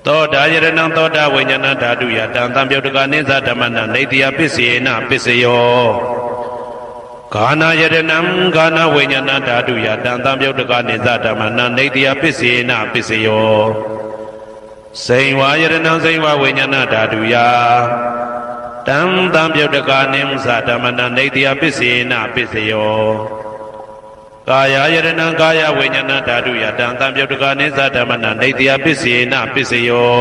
သောတာယရဏံသောတာဝိညာဏဓာတုယတံတံပြုတ်တကနိသဓမ္မနံနေတယပိစေနပိစယောဂာနာယရဏံဂာနာဝိညာဏဓာတုယတံတံပြုတ်တကနိသဓမ္မနံနေတယပိစေနပိစယောစိန်ဝါယရဏံစိန်ဝါဝိညာဏဓာတုယတံတံပြုတ်တကနိသဓမ္မနံနေတယပိစေနပိစယောကာယယရဏံကာယဝိညာဏဓာတုယတံတံပြုတ်တကနိသဓမ္မနံနေတယပိစေနပိစယော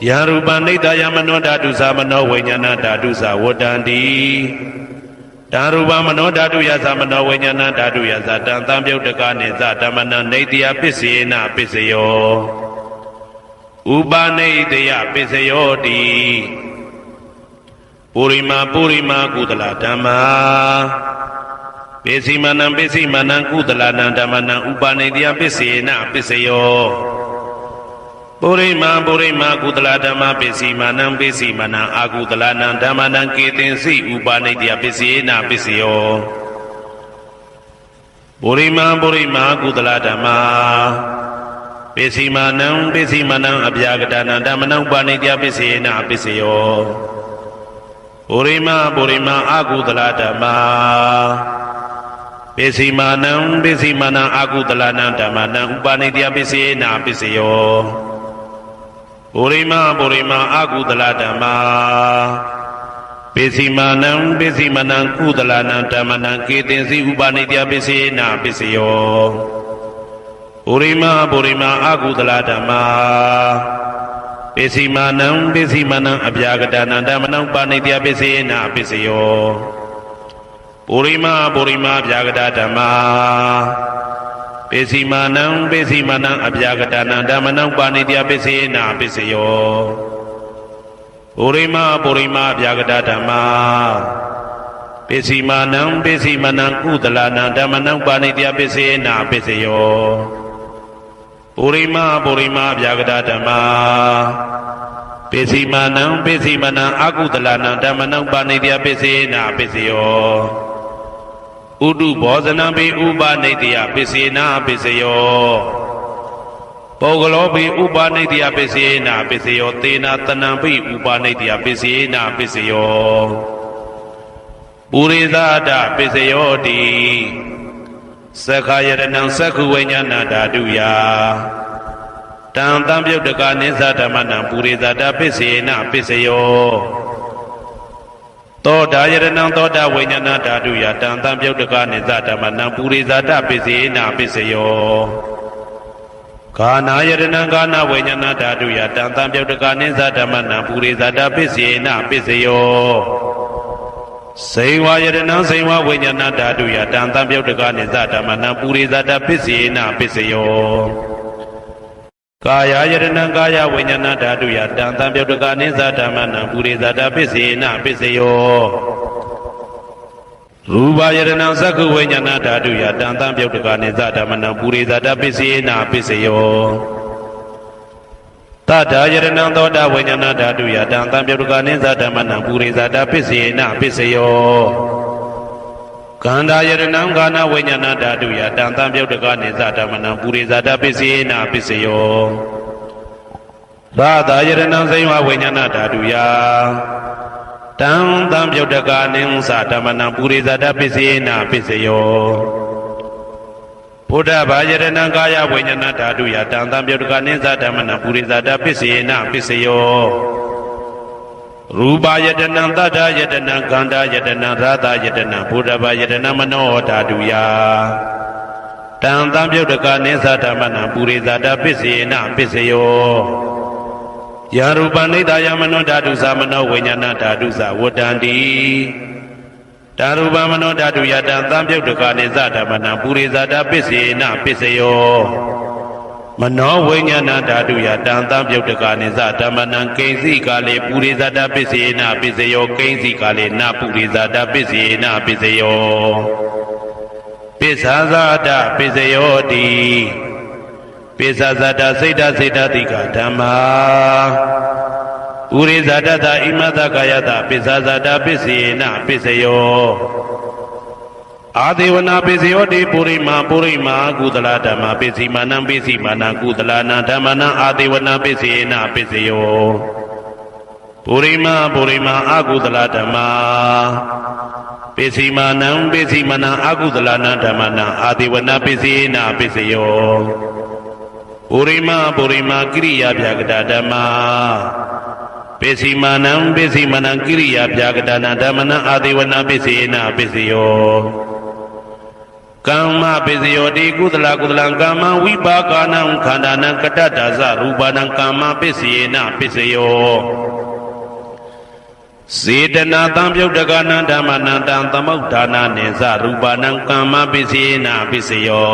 ယံရူပနိတယမနောဓာတုသမနောဝိညာဏဓာတုသဝတ္တန္တိတံရူပမနောဓာတုယသမနောဝိညာဏဓာတုယသတံတံပြုတ်တကနိသဓမ္မနံနေတယပိစေနပိစယောဥပါနေတယပိစယောတိပုရိမာကုသလဓမ္မာပိစီမနံကုသလနံဓမ္မနံဥပါနေတယပိစေနပိစယောပုရိမာကုသလဓမ္မပိစီမနံအာကုသလနံဓမ္မနံကေတင်စီဥပါနေတယပိစေနပိစယောပုရိမာကုသလဓမ္မာပိစီမနံအဗျာကတနံဓမ္မနံဥပါနေတယပိစေနပိစယောပုရိမာအာကုသလဓမ္မာပိစီမနံအာကုသလနံဓမ္မနံဥပါနေတယပိစေနပိစယောပုရိမာအာကုသလဓမ္မာပိစီမနံကုသလနံဓမ္မနံကေတင်စီဥပါနေတယပိစေနပိစယောပုရိမာအာကုသလဓမ္မာပိစီမနံအဗျာကတနံဓမ္မနံပါဏိတယပိစေနပိစယောပုရိမာအဗျာကတဓမ္မာပိစီမနံအဗျာကတနံဓမ္မနံပါဏိတယပိစေနပိစယောပုရိမာအဗျာကတဓမ္မာပိစီမနံကုသလနံဓမ္မနံပါဏိတယပိစေနပိစယောပုရိမာဗျာကတဓမ္မာပိစီမနံအာကုသလနံဓမ္မနံပါဏိတယပိစေနပိစယောဥဒုဘောဇနံပိဥပါနေတယပိစေနပိစယောပုဂ္ဂလောပိဥပါနေတယပိစေနပိစယောသေနတနံပိဥပါနေတယပိစေနပိစယောပုရိသဒပိစယောတိသက္ခာယရဏံသက္ခုဝိညာဏဓာတုယတံတံပြုတ်တကနိသဓမ္မနံပုရိသဒပိစေနပိစယော သောတာယရဏံသောတာဝိညာဏဓာတုယတံတံပြုတ်တကနိသဓမ္မနံပုရိဇာတပစ္စေနာပစ္စယောကာနာယရဏံကာနာဝိညာဏဓာတုယတံတံပြုတ်တကနိသဓမ္မနံပုရိဇာတပစ္စေနာပစ္စယောစေဝယရဏံစေဝဝိညာဏဓာတုယတံတံပြုတ်တကနိသဓမ္မနံပုရိဇာတပစ္စေနာပစ္စယောကာယယရဏံကာယဝိညာဏဓာတုယတံတံပြုတ်တကနိသဓမ္မနံပုရိဇာတပစ္စေနာပစ္စယောရူပယရဏံသက္ခုဝိညာဏဓာတုယတံတံပြုတ်တကနိသဓမ္မနံပုရိဇာတပစ္စေနာပစ္စယောတတ္ထာယရဏံသောတာဝိညာဏဓာတုယတံတံပြုတ်တကနိသဓမ္မနံပုရိဇာတပစ္စေနာပစ္စယောကန္တာယရဏံကာနဝိညာဏဓာတုယတံတံပြုတ်တကနိသဓမ္မနံပုရိဇာတပစ္စေနာပစ္စယောရာသာယရဏံစေဝဝိညာဏဓာတုယတံတံပြုတ်တကနိသဓမ္မနံပုရိဇာတပစ္စေနာပစ္စယောဘုဒ္ဓဘာယရဏံကာယဝိညာဏဓာတုယတံတံပြုတ်တကနိသဓမ္မနံပုရိဇာတပစ္စေနာပစ္စယောရူပယတနံတတ္ထယတနံခန္ဓာယတနံရသယတနံဘုဒ္ဓဘာယတနံမနောဓာတုယတံတံပြုတ်တကနိသဓမ္မနံပုရိဇာတပစ္စေနာပစ္စယောယာရူပနိဒာယမနောဓာတုသမနောဝိညာဏဓာတုသဝတ္တန္တိဓာရူပမနောဓာတုယတံတံပြုတ်တကနိသဓမ္မနံပုရိဇာတပစ္စေနာပစ္စယောမနောဝိညာဏဓာတုယတံတံပြုတ်တကနိသဓမ္မနံကိဉ္စီကာလေပုရိဇာတပစ္စေနာပစ္စယောကိဉ္စီကာလေနပုရိဇာတပစ္စေနာပစ္စယောပစ္ဆာဇာတပစ္စယောတိပိစ္ဆာဇာတစိတ်တစိတ်တတိကဓမ္မာဥရိဇာတတဣမတကာယတပိစ္ဆာဇာတပစ္စေနပစ္စယောအာဒေဝနာပိစယောတိပုရိမာကုသလဓမ္မပိစီမာနံပိစီမာနံကုသလနာဓမ္မနံအာဒေဝနာပိစေနပိစယောပုရိမာအကုသလဓမ္မပိစီမာနံပိစီမာနံအကုသလနာဓမ္မနံအာဒေဝနာပိစေနပိစယောပုရိမာကိရိယာဗျာကတဓမ္မပိစီမာနံကိရိယာဗျာကတနာဓမ္မနံအာဒေဝနာပိစေနပိစယောကမ္မပိစယောတိကုသလကမ္မဝိပါကနံခန္ဓာနံကတ္တဒါဇရူပနံကမ္မပိစေနပိစယောစေတနာတံပြုတ်တကနံဓမ္မနံတံသမုဋ္ဌာနာနိသရူပနံကမ္မပိစေနပိစယော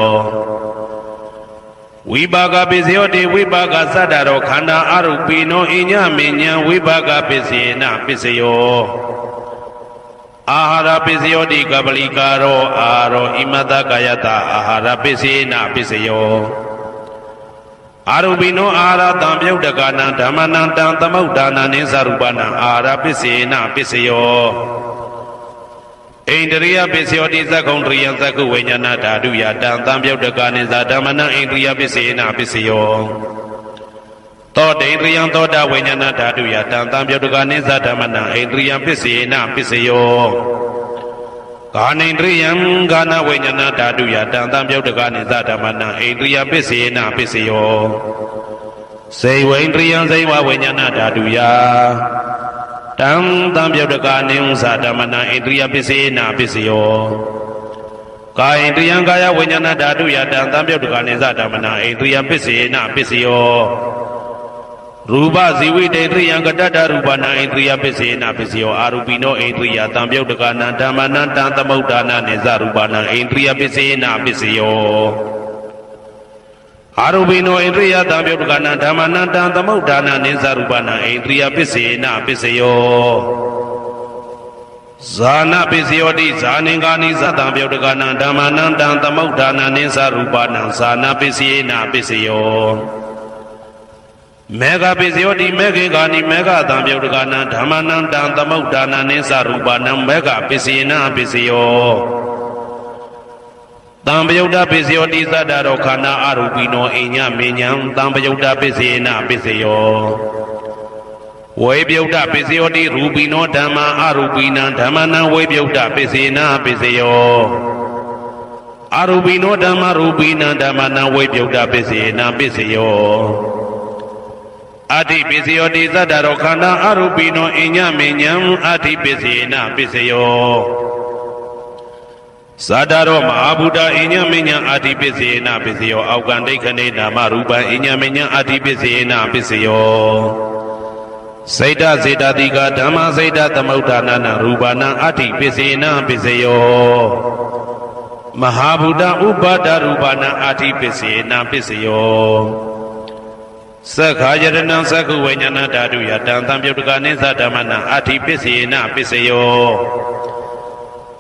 ဝိပါကပိစယောတိဝိပါကသတ္တရောခန္ဓာအရုပိနောအညမဉ္ဇံဝိပါကပိစေနပိစယောအာဟာရပိစယောတိကပလိကာရောအာရောဣမတကာယတအာဟာရပိစေနပိစယောအာရုပိနောအာဟာရတံပြုတ်တကနံဓမ္မနံတံသမုဋ္ဌာနာနိသရူပနံအာဟာရပိစေနပိစယောဣန္ဒရိယပိစယောတိသက္ကုံတရိယသက္ကုဝိညာဏဓာတုယတံတံပြုတ်တကနိသဓမ္မနံဣန္ဒရိယပိစေနပိစယောသောတေန္ဒရိယသောတာဝိညာဏဓာတုယတံတံပြုတ်တကနိသဓမ္မနံဣန္ဒရိယပိစေနပိစယောကာနိန္ဒရိယကာနဝိညာဏဓာတုယတံတံပြုတ်တကနိသဓမ္မနံဣန္ဒရိယပိစေနပိစယောစေဝိန္ဒရိယစေဝဝိညာဏဓာတုယတံတံပြုတ်တကနိသဓမ္မနံဣန္ဒရိယပိစေနပိစယောကာယိန္ဒရိယကာယဝိညာဏဓာတုယတံတံပြုတ်တကနိသဓမ္မနံဣန္ဒရိယပိစေနပိစယောရူပဇီဝိတေတရိယံကတ္တရူပနံဣန္ဒရိယပိစေနပိစယောအာရူပိနောဣန္ဒရိယတံပြုတ်တကနံဓမ္မနံတံသမုဋ္ဌာနာနိသရူပနံဣန္ဒရိယပိစေနပိစယောအာရူပိနောဣန္ဒရိယတံပြုတ်တကနံဓမ္မနံတံသမုဋ္ဌာနာနိသရူပနံဣန္ဒရိယပိစေနပိစယောဇာနာပိစယောတိဇာနင်္ဂာနိသတံပြုတ်တကနံဓမ္မနံတံသမုဋ္ဌာနာနိသရူပနံဇာနာပိစေနပိစယောမေဃပိစယောတိမေခေကာနိမေဃတံပြုတ်တကနံဓမ္မနံတံသမုဋ္ဌာနာနိသရူပနံမေဃပိစေနပိစယောတံပယုတ်တပိစယောတိသတ္တရောခန္ဓာအရူပိနောအိညမဉ္ဇံတံပယုတ်တပိစေနပိစယောဝေပြုတ်တပိစယောတိရူပိနောဓမ္မာအရူပိနံဓမ္မနံဝေပြုတ်တပိစေနပိစယောအရူပိနောဓမ္မရူပိနံဓမ္မနံဝေပြုတ်တပိစေနပိစယော အာတိပစ္စယောတိသတ္တရောခန္ဓာအရူပိနောအညမေညံအာတိပစ္စေနပစ္စယောသတ္တရောမဟာဗုဒ္ဓအညမေညံအာတိပစ္စေနပစ္စယောအောက်ကံဒိဋ္ဌိနေနာမရူပံအညမေညံအာတိပစ္စေနပစ္စယောစေတစေတတိကဓမ္မစေတသမုဋ္ဌာနာရူပနာအာတိပစ္စေနပစ္စယောမဟာဗုဒ္ဓဥပါဒရူပနာအာတိပစ္စေနပစ္စယောသက္ခာယတနံသက္ခုဝိညာဏဓာတုယတံသံပြုတ်တကနိသဓမ္မနာအာတိပစ္စေနပစ္စယော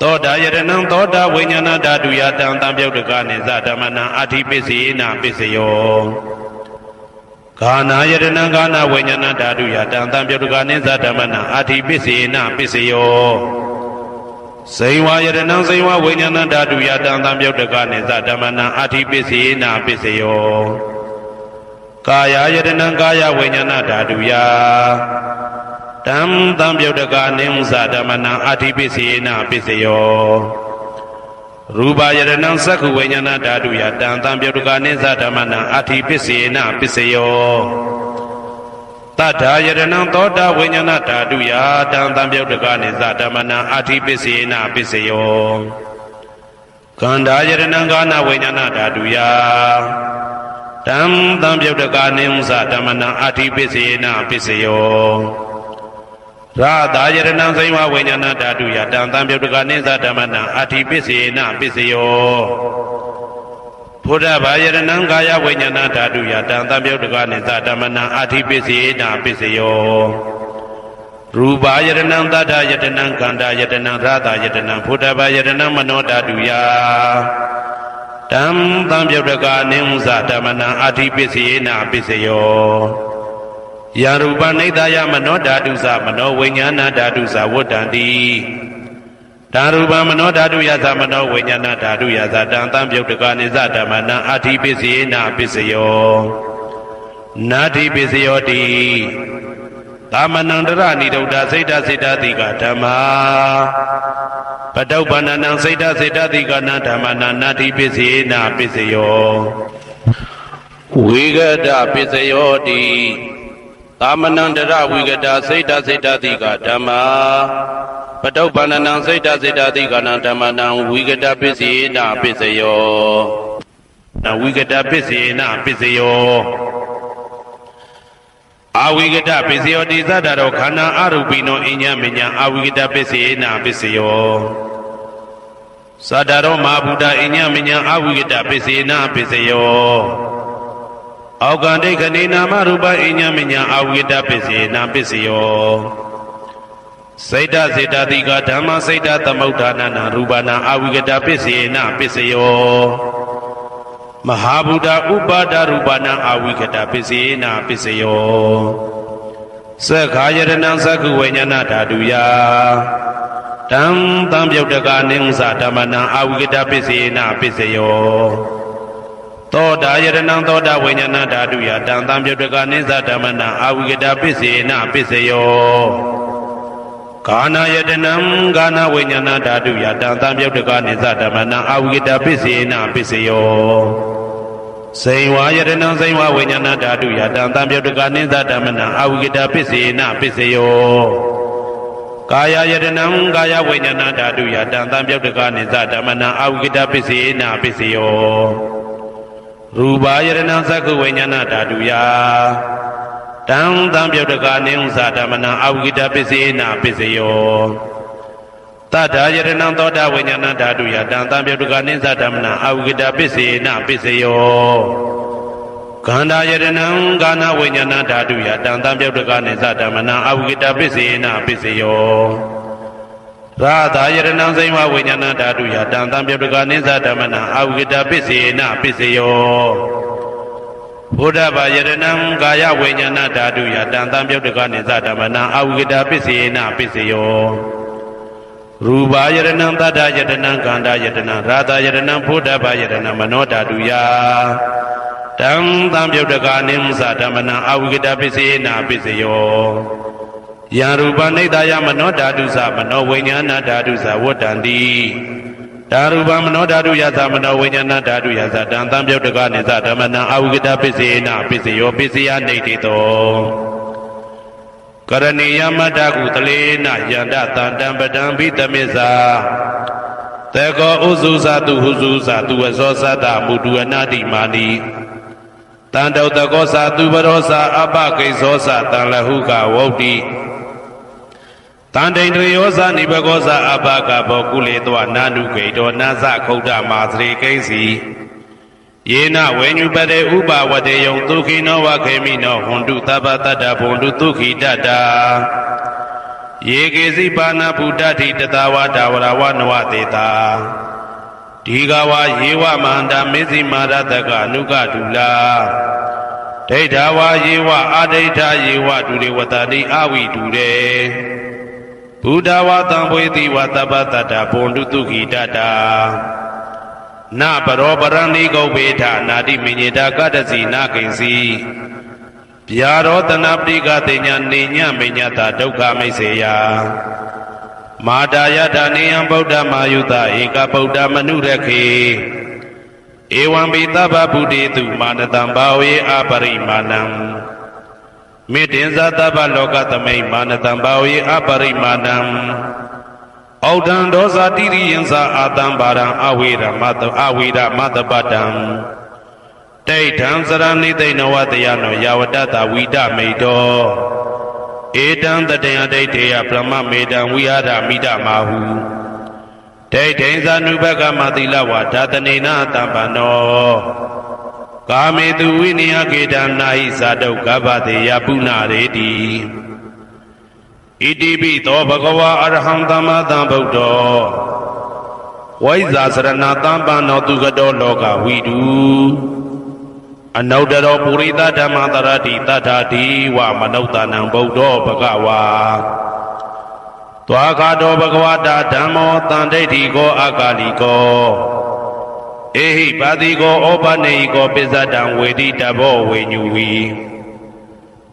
သောတာယတနံသောတာဝိညာဏဓာတုယတံသံပြုတ်တကနိသဓမ္မနာအာတိပစ္စေနပစ္စယောဂာနာယတနံဂာနာဝိညာဏဓာတုယတံသံပြုတ်တကနိသဓမ္မနာအာတိပစ္စေနပစ္စယောဇိဝယတနံဇိဝဝိညာဏဓာတုယတံသံပြုတ်တကနိသဓမ္မနာအာတိပစ္စေနပစ္စယောကာယယတနံကာယဝိညာဏဓာတုယတံသံပြုတ်တကနိသဓမ္မနာအာတိပစ္စေနပစ္စယောရူပယတနံသက္ခုဝိညာဏဓာတုယတံသံပြုတ်တကနိသဓမ္မနာအာတိပစ္စေနပစ္စယောတတ္ထာယတနံသောတာဝိညာဏဓာတုယတံသံပြုတ်တကနိသဓမ္မနာအာတိပစ္စေနပစ္စယောကန္ဓာယတနံကာနဝိညာဏဓာတုယတံသံပြုတ်တကနိသဓမ္မနာအာတိပစ္စေနပစ္စယောရာသာယတနံဇိဝဝိညာဏဓာတုယတံသံပြုတ်တကနိသဓမ္မနာအာတိပစ္စေနပစ္စယောဘုဒ္ဓဘာယတနံကာယဝိညာဏဓာတုယတံသံပြုတ်တကနိသဓမ္မနာအာတိပစ္စေနပစ္စယောရူပယတနံသတ္တယတနံခန္ဓာယတနံရာသာယတနံဘုဒ္ဓဘာယတနံမနောဓာတုယတံသံပြုတ်တကနိသဓမ္မနာအာတိပစ္စေနပစ္စယောယာရူပနိဒာယမနောဓာတုသမနောဝိညာဏဓာတုသဝတ္တံတိဓာရူပမနောဓာတုယသမနောဝိညာဏဓာတုယသတံသံပြုတ်တကနိသဓမ္မနာအာတိပစ္စေနပစ္စယောနာတိပစ္စယောတိသမနန္တရဏိဒုဒ္ဓစိတ်တစိတ္တတိကဓမ္မာပတုပ္ပန္နံစိတ်တစိတ္တတိကနာဓမ္မနာနာတိပစ္စေနပစ္စယောဝိဂဒပစ္စယောတိသမနန္တရဝိဂဒစိတ်တစိတ္တတိကဓမ္မာပတုပ္ပန္နံစိတ်တစိတ္တတိကနာဓမ္မနံဝိဂဒပစ္စေနပစ္စယောနဝိဂဒပစ္စေနပစ္စယောအာဝိကတပစ္စယောတိသတ္တရောခန္ဓာအရူပိနောအညမညအာဝိကတပစ္စေနပစ္စယောသတ္တရောမဟာဗုဒ္ဓအညမညအာဝိကတပစ္စေနပစ္စယောအောက်ကံဒိဋ္ဌိနေနာမရူပအညမညအာဝိကတပစ္စေနပစ္စယောစေတစေတတိကဓမ္မစေတသမုဋ္ဌာနာရူပနာအာဝိကတပစ္စေနပစ္စယောမဟာဗုဒ္ဓဥပါဒရူပနာအာဝိကတပစ္စေနပစ္စယောသက္ခာယတနံသက္ခုဝိညာဏဓာတုယတံသံပြုတ်တကနိသဓမ္မနာအာဝိကတပစ္စေနပစ္စယောသောတာယတနံသောတာဝိညာဏဓာတုယတံသံပြုတ်တကနိသဓမ္မနာအာဝိကတပစ္စေနပစ္စယောဂာနာယတနံဂာနာဝိညာဏဓာတုယတံသံပြုတ်တကနိသဓမ္မနာအာဝိကတပစ္စေနပစ္စယောဇိဝယတနံဇိဝဝိညာဏဓာတုယတံသံပြုတ်တကနိသဓမ္မနာအာဝိကတပစ္စေနပစ္စယောကာယယတနံကာယဝိညာဏဓာတုယတံသံပြုတ်တကနိသဓမ္မနာအာဝိကတပစ္စေနပစ္စယောရူပယတနံသက္ခုဝိညာဏဓာတုယတံသံပြုတ်တကနိသဓမ္မနာအာဝိကတပစ္စေနပစ္စယောတတ္ထာယတနံသောတာဝိညာဏဓာတုယတံသံပြုတ်တကနိသဓမ္မနာအာဝိကတပစ္စေနပစ္စယောခန္ဓာယတနံကာနဝိညာဏဓာတုယတံသံပြုတ်တကနိသဓမ္မနာအာဝိကတပစ္စေနပစ္စယောရာသာယတနံဇိဝဝိညာဏဓာတုယတံသံပြုတ်တကနိသဓမ္မနာအာဝိကတပစ္စေနပစ္စယောဘုဒ္ဓဘာယတနံကာယဝိညာဏဓာတုယတံသံပြုတ်တကနိသဓမ္မနာအာဝိကတပစ္စေနပစ္စယောရူပယတနံတတ္တယတနံခန္ဓာယတနံရာသာယတနံဘုဒ္ဓဘာယတနံမနောဓာတုယတံသံပြုတ်တကနိသဓမ္မနာအာဝိကတပစ္စေနပစ္စယောယံရူပနိဒာယမနောဓာတုသမနောဝိညာဏဓာတုသဝတ္တံတိ ဓာရုပမနောဓာတုယသမနောဝိညာဏဓာတုယသတံသံပြုတ်တကနိသဓမ္မနံအာဝိကတပစ္စေနပစ္စယောပစ္စယနေတိတောကရဏီယမတ္တကုတလေနယန္တတန္တံပတံဘိတမေဇာတေကောဥစုသတုဟုစုသတုဝဇောသတ္တမုတုအနာတိမာနိတန္တောတကောသတုပရောသအပကိဇောသတံလဟုကဝုတ်တိတန်တိန်တရောဇနိဘကောဇအပကဘောကုလေတောနာနုဂိတောနာဇခုဒ္ဓမာသရေကိဉ္စီယေနဝေညုပတေဥပဝတေယံဒုခိနောဝခေမိနောဟွန်တုသဗ္ဗတတ္တဘွန်တုဒုခိတတ္တာယေကေစီပါဏဗုဒ္ဓတိတတဝါဒဝရဝနဝတေတာဒီဃဝါယေဝမန္တမေဇိမာရတကအနုကဒုလာဒိဋ္ဌဝါယေဝအာဒိဋ္ဌယေဝဒုရေဝတတိအဝိဒုရေဘုဒ္ဓဝါတံဘွေတိဝသဗ္ဗတတ္တဘွန်တုဒုခိတတ္တာနပရောပရဏိဂုဗေထနာတိမိညေတာကတ္တစီနာကိဉ္စီဗျာရောတနာပတိကတိညာနေညမိညတာဒုက္ခမိတ်စေယမာတာယတာနေယံဗုဒ္ဓမာယုတဧကဗုဒ္ဓမနုရခေဧဝံပိသဗ္ဗဗုဒ္ဓေတုမာနတံဘာဝေအပရိမာဏံမေတ္တင်္ဇသဗ္ဗလောကသမိန်မာနတံဘာဝေအပရိမာဏံဩဒံဒောဇာတိရိယံသာအာတံဘာရံအဝေရမတအဝေရမတပတံဒိဋ္ဌံစရဏိသိဏဝတယနောယဝတ္တဝိဒမိတောဧတံတတေယဒိဋ္ဌေယဗြဟ္မမေတံဝိဟာရမိဒမာဟုဒိဋ္ဌိဇာနုဘကမတိလဝဓာတနေနတံပန္နောကာမေတုဝိနိယကေတံနာဟိဇာတုကဗ္ဗတေယပုဏ္ဏရေတိဣတိပိသောဘဂဝါအရဟံသမ္မာသမ္ဗုဒ္ဓောဝိဇာစရဏတံပန္နောသူကတောလောကဝိတုအနုတ္တရောပုရိသဓမ္မတရတိတထာတိဝမနုဿာနံဗုဒ္ဓောဘဂဝါသွားခါတောဘဂဝတာဓမ္မောတန်ဒိဋ္ဌိကောအကာလိကောဧဟိပါတိကောဩပနေဟိကောပစ္စတံဝေတိတဘောဝေညူဝီ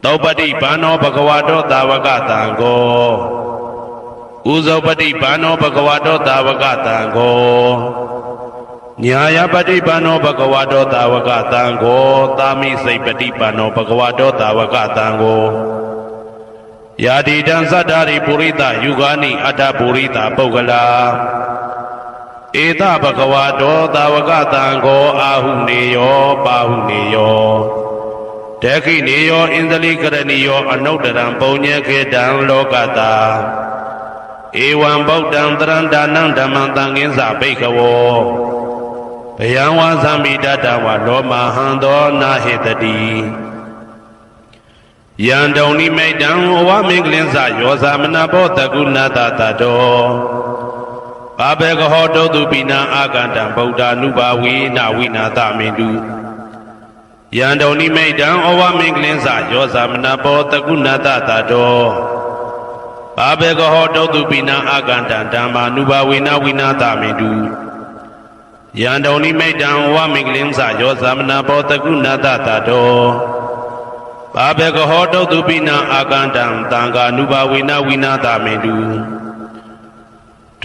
သောပတိဘာနောဘဂဝတောသာဝကတံကောဥဇောပတိဘာနောဘဂဝတောသာဝကတံကောညာယပတိဘာနောဘဂဝတောသာဝကတံကောသာမိစိတ်ပတိဘာနောဘဂဝတောသာဝကတံကောယာတိတံသတ္တာရိပုရိသယုဂာနိအတ္တပုရိသပုဂ္ဂလာဧတဘဂဝတောသာဝကတံကောအာဟုနေယောပါဟုနေယောဒက္ခိနေယောဣန္ဒလိကရဏီယောအနုတ္တရံပုံညေခေတံလောကတာဧဝံဗုဒ္ဓံတရံဒါနံဓမ္မံသံဃင်းစာဘိက္ခဝောဘယံဝါသမိတတဝလောမဟံသောနာဟေတတိယံတုံနိမိတံအဝမင်္ဂလင်းစယောဇာမနဘောတကုဏတတတောဘာဘေကဟောတောတုပိနံအာကန္တံဗုဒ္ဓ ानु ဘာဝေနဝိနာသမင်တုယံတုံနိမိတံအဝမင်္ဂလင်းစယောဇာမနဘောတကုဏတတတောဘာဘေကဟောတောတုပိနံအာကန္တံဓမ္မာ ानु ဘာဝေနဝိနာသမင်တုယံတုံနိမိတံအဝမင်္ဂလင်းစယောဇာမနဘောတကုဏတတတောဘာဘေကဟောတုတုပိနံအာကန္တံသံဃာ ानु ဘာဝေနဝိနာသမင်တု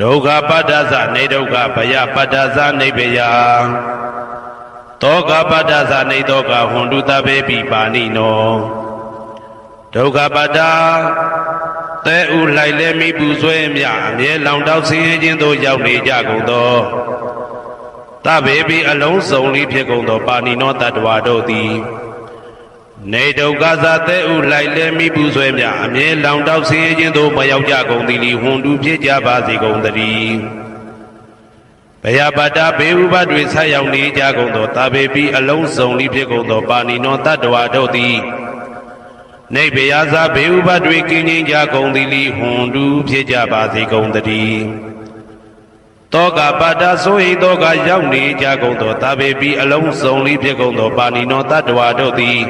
ဒုက္ခပတ္တသနေဒုက္ခဘယပတ္တသနေဘယတောကပတ္တသနေတောကဟွန်တုတဘေပိပါဏိနောဒုက္ခပတ္တသဲဥလိုက်လဲမိပူဆွဲမြအမြဲလောင်တောက်ဆင်းရဲခြင်းသို့ရောက်နေကြကုန်သောတဘေပိအလုံးစုံလေးဖြစ်ကုန်သောပါဏိနောတတ္တဝါတို့သည်နေဒုက္ခသသဲဥလိုက်လဲမိပူဆွဲမြအမြဲလောင်တောက်ဆင်းရဲခြင်းသို့မရောက်ကြကုန်သည်လီဟွန်တုဖြစ်ကြပါစေကုန်သတည်းဘယပတ္တဘေဥပတွေဆက်ရောက်နေကြကုန်သောတာဘေပိအလုံးစုံလေးဖြစ်ကုန်သောပါဏိနောတတ္တဝါတို့သည်နေဘယဇာဘေဥပတွေကင်းခြင်းကြကုန်သည်လီဟွန်တုဖြစ်ကြပါစေကုန်သတည်းတောကပတ္တဆိုဟိတောကရောက်နေကြကုန်သောတာဘေပိအလုံးစုံလေးဖြစ်ကုန်သောပါဏိနောတတ္တဝါတို့သည်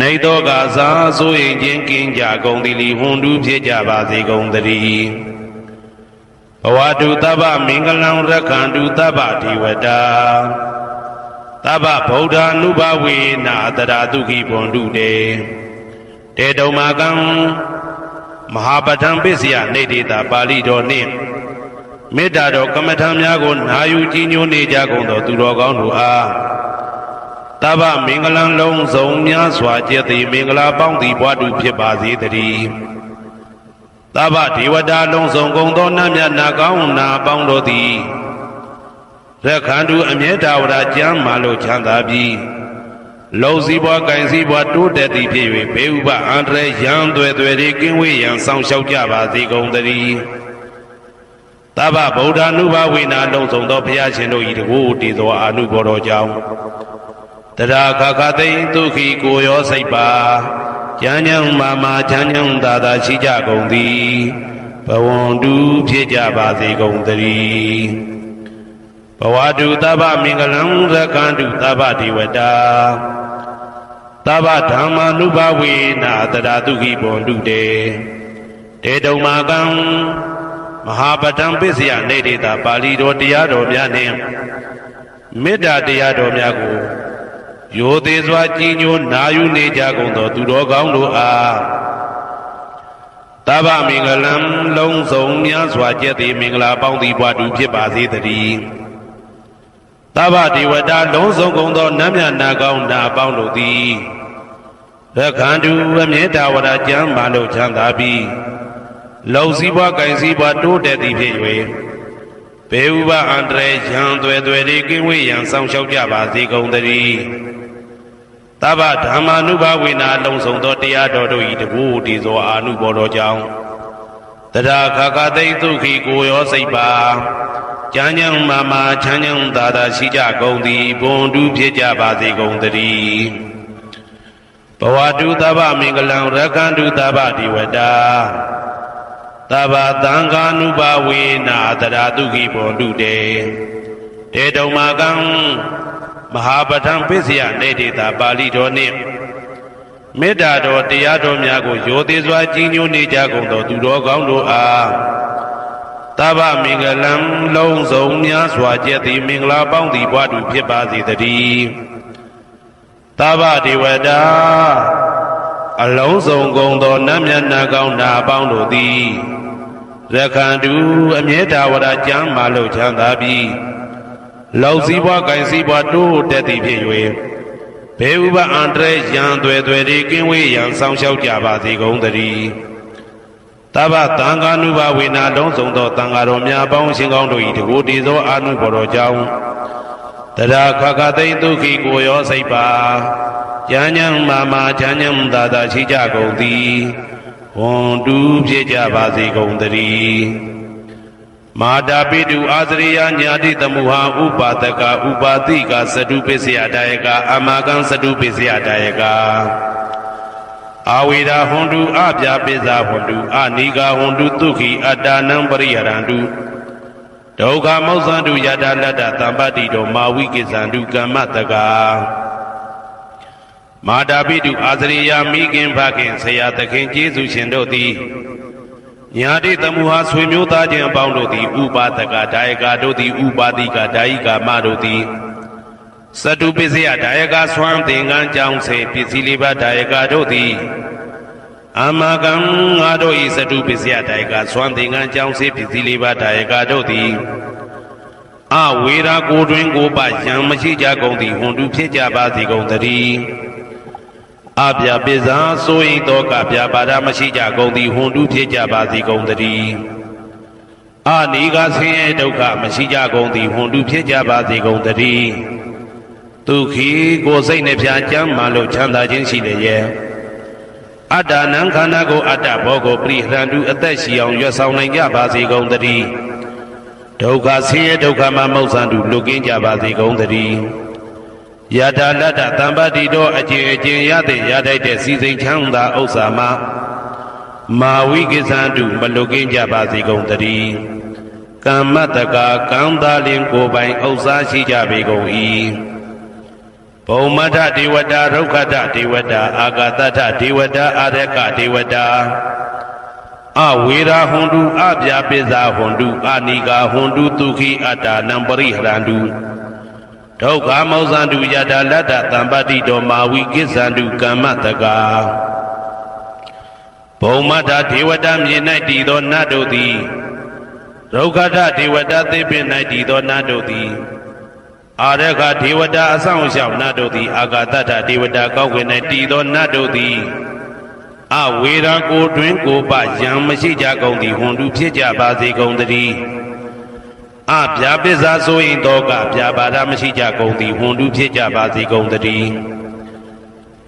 နေတောကသာဆိုရင်ချင်းကင်းကြကုန်သည်လီဟွန်တုဖြစ်ကြပါစေကုန်သတည်းဘဝတုတဗ္ဗမင်္ဂလံရက္ခန္တုတဗ္ဗဒေဝတာတဗ္ဗဗုဒ္ဓ ानु ဘာဝေနအတရာတုခိဘွန်တုတေတေတုံမာကံမဟာပဋ္ဌံပစ္စယနေတိတာပါဠိတော်နှင့် မေတ္တာတော်ကမ္မထံများကိုနာယူကြည်ညိုနေကြကုန်သောသူတော်ကောင်းတို့အားတဗ္ဗမင်္ဂလံလုံးစုံများစွာကျက်သည်မင်္ဂလာပေါင်းသည်ဘွားတူဖြစ်ပါစေတည်းတဗ္ဗဒေဝတာလုံးစုံကုန်သောနတ်မြတ်နာကောင်းနာပေါင်းတို့သည်ရခန္တုအမြဲတဝရကျမ်းမာလို့ချမ်းသာပြီးလုံစည်းပွားကင်စည်းပွားတိုးတက်သည်ဖြစ်၍ဘေးဥပအန္တရာယ်ရန်သွဲသွဲတွေကင်းဝေးရန်ဆောင်လျှောက်ကြပါစေကုန်တည်းတဗ္ဗဗုဒ္ဓ ानु ဘဝေနာလုံးစုံသောဘုရားရှင်တို့၏တကူတည်သောအာနုဘောတော်ကြောင့်တရားခခသိဒုက္ခိကိုရောစိတ်ပါဉာဏ်ဉာဏ်မာမာချမ်းချမ်းသာသာရှိကြကုန်သည်ဘဝန္တုဖြစ်ကြပါစေကုန်တည်းဘဝတုသဗ္ဗမင်္ဂလံရကန္တုသဗ္ဗဒေဝတာသဗ္ဗဓမ္မာနုဘဝေနာတရာတုခိဘွန်တုတေတေတုံမာကံမဟာပတံပစ္စယနေတေတာပါဠိတော်တရားတော်များနှင့်မေတ္တာတရားတော်များကိုရိုသေစွာကြည်ညိုနာယူနေကြကုန်သောသူတော်ကောင်းတို့အားသဗ္ဗမင်္ဂလံလုံးစုံများစွာကျက်သည်မင်္ဂလာပေါင်းသည်ဘွားတူဖြစ်ပါစေတည်းသဗ္ဗဒေဝတာလုံးစုံကုန်သောနတ်မြတ်နာကောင်းနာပေါင်းတို့သည်ရခန္တုအမြဲတဝရကျမ်းမာလို့ချမ်းသာပြီးလုံစည်းပွားကင်စည်းပွားတိုးတက်သည်ဖြစ်၍ဘေဥပအန္တရာယ်ရန်သွဲသွဲတွေကင်းဝေးရန်ဆောင်လျှောက်ကြပါစေကုန်တည်းသဗ္ဗဓမ္မာနုဘဝေနာလုံးစုံသောတရားတော်တို့၏တကူတည်သောအာနုဘောတော်ကြောင့်တရားခခသိဒုက္ခိကိုရောစိတ်ပါဉာဏ်ဉာဏ်မာမာချမ်းချမ်းသာသာရှိကြကုန်သည်ဘွန်တုဖြစ်ကြပါစေကုန်တည်းဘဝတုသဗ္ဗမင်္ဂလံရကန္တုသဗ္ဗဒေဝတာသဗ္ဗသံဃာနုဘဝေနာတရာတုခိဘွန်တုတေတေတုံမာကံမဟာပဋ္ဌံပစ္စယနေတေတာပါဠိတော်နှင့်မေတ္တာတော်တရားတော်များကိုရိုသေစွာကြည်ညိုနေကြကုန်သောသူတော်ကောင်းတို့အားသဗ္ဗမင်္ဂလံလုံးစုံများစွာကျက်သည်မင်္ဂလာပေါင်းသည်ဘွားတူဖြစ်ပါစေတည်းသဗ္ဗဒေဝတာအလုံးစုံကုန်သောနတ်မြတ်နာကောင်းနာပေါင်းတို့သည်ရခန္တုအမြဲတဝရကျမ်းမာလို့ချမ်းသာပြီးလောက်စည်းပွားကင်စည်းပွားတိုးတက်သည်ဖြစ်၍ဘေဥပအန္တရာယ်ရန်သွဲသွဲတွေကင်းဝေးရန်ဆောင်လျှောက်ကြပါစေကုန်တည်းသဗ္ဗသံဃာနုဘဝေနာလုံးစုံသောသံဃာတော်များပေါင်းရှင်ကောင်းတို့၏တကူတည်သောအာနုဘော်တော်ကြောင့်တရားခခသိဒုက္ခိကိုရောစိတ်ပါဉာဏ်ဉာဏ်မာမာချမ်းချမ်းသာသာရှိကြကုန်သည်ဝန္တုဖြစ်ကြပါစေကုန်တည်းမာတာပိတုအာသရိယညာတိသမုဟာဥပါဒကဥပါတိကသတုပစ္စယတာယကအမကံသတုပစ္စယတာယကအာဝေရာဟွန်တုအပြပိဇာဟွန်တုအနိဂါဟွန်တုဒုက္ခိအတ္တနံပရိယရန္တုဒုက္ခမောဇ္ဇန္တုယတာလတ္တသံပတ္တိတောမာဝိကိဇန္တုကမ္မတကာမာတာပိတုအာသရိယာမိခင်ဖခင်ဆရာသခင်ကျေးဇူးရှင်တို့သည်ညာတိသမုဟာဆွေမျိုးသားချင်းအပေါင်းတို့သည်ဥပါဒကဒါယကတို့သည်ဥပါတိကဒါယိကာမတို့သည်သတုပစ္စယဒါယကဆွမ်းသင်္ကန်းကြောင်းစေပစ္စည်းလေးပါးဒါယကတို့သည်အမကံငါတို့ဤသတုပစ္စယဒါယကဆွမ်းသင်္ကန်းကြောင်းစေပစ္စည်းလေးပါးဒါယကတို့သည်အဝေရာကိုတွင်ကိုပယံမရှိကြကုန်သည်ဟွန်တုဖြစ်ကြပါစေကုန်တည်းအပြပိဇာဆိုရင်တော့ကပြပါဒမရှိကြကုန်သည်ဟွန်တုဖြစ်ကြပါစေကုန်တည်းအနိဂဆင်းရဲဒုက္ခမရှိကြကုန်သည်ဟွန်တုဖြစ်ကြပါစေကုန်တည်းဒုက္ခိကိုယ်စိတ်နှပြကျမ်းမာလို့ချမ်းသာခြင်းရှိလျက်အတ္တနံခန္ဓာကိုအတ္တဘောကိုပရိဟရန္တုအသက်ရှိအောင်ရွတ်ဆောင်နိုင်ကြပါစေကုန်တည်းဒုက္ခဆင်းရဲဒုက္ခမှာမောဇ္ဇန္တုလွတ်ကင်းကြပါစေကုန်တည်းယတာလတ္တသံပတ္တိတော်အကျင့်အကျင့်ရတဲ့ရထိုက်တဲ့စီစိန်ချမ်းသာဥစ္စာမှာမာဝိကိဇန္တုမလွတ်ကင်းကြပါစေကုန်တည်းကမ္မတကာကံသာလင်ကိုယ်ပိုင်ဥစ္စာရှိကြပေကုန်၏ဘုံမထဒေဝတာဒုက္ခတဒေဝတာအာဂတထဒေဝတာအာရကဒေဝတာအဝေရာဟွန်တုအပြပိဇာဟွန်တုအနိဂါဟွန်တုဒုက္ခိအတ္တနံပရိဟရန္တုဒုက္ခမောဇ္ဇန္တုယတာလတ္တသံပတ္တိတောမာဝိကိဇန္တုကမ္မတကာဘုံမထဒေဝတာမြေ၌တည်သောနတ်တို့သည် ဒုက္ခတဒေဝတာသိပင်၌တည်သောနတ်တို့သည်အာရခဒေဝတာအဆောင်ရှောက်နတ်တို့သည်အာဂတတဒေဝတာကောက်ွယ်၌တည်သောနတ်တို့သည်အဝေရာကိုတွင်ကိုပယံမရှိကြကုန်သည်ဟွန်တုဖြစ်ကြပါစေကုန်သတည်းအဗျာပစ္စာဆိုရင်တော့ကဗျာပါဒမရှိကြကုန်သည်ဟွန်တုဖြစ်ကြပါစေကုန်သတည်း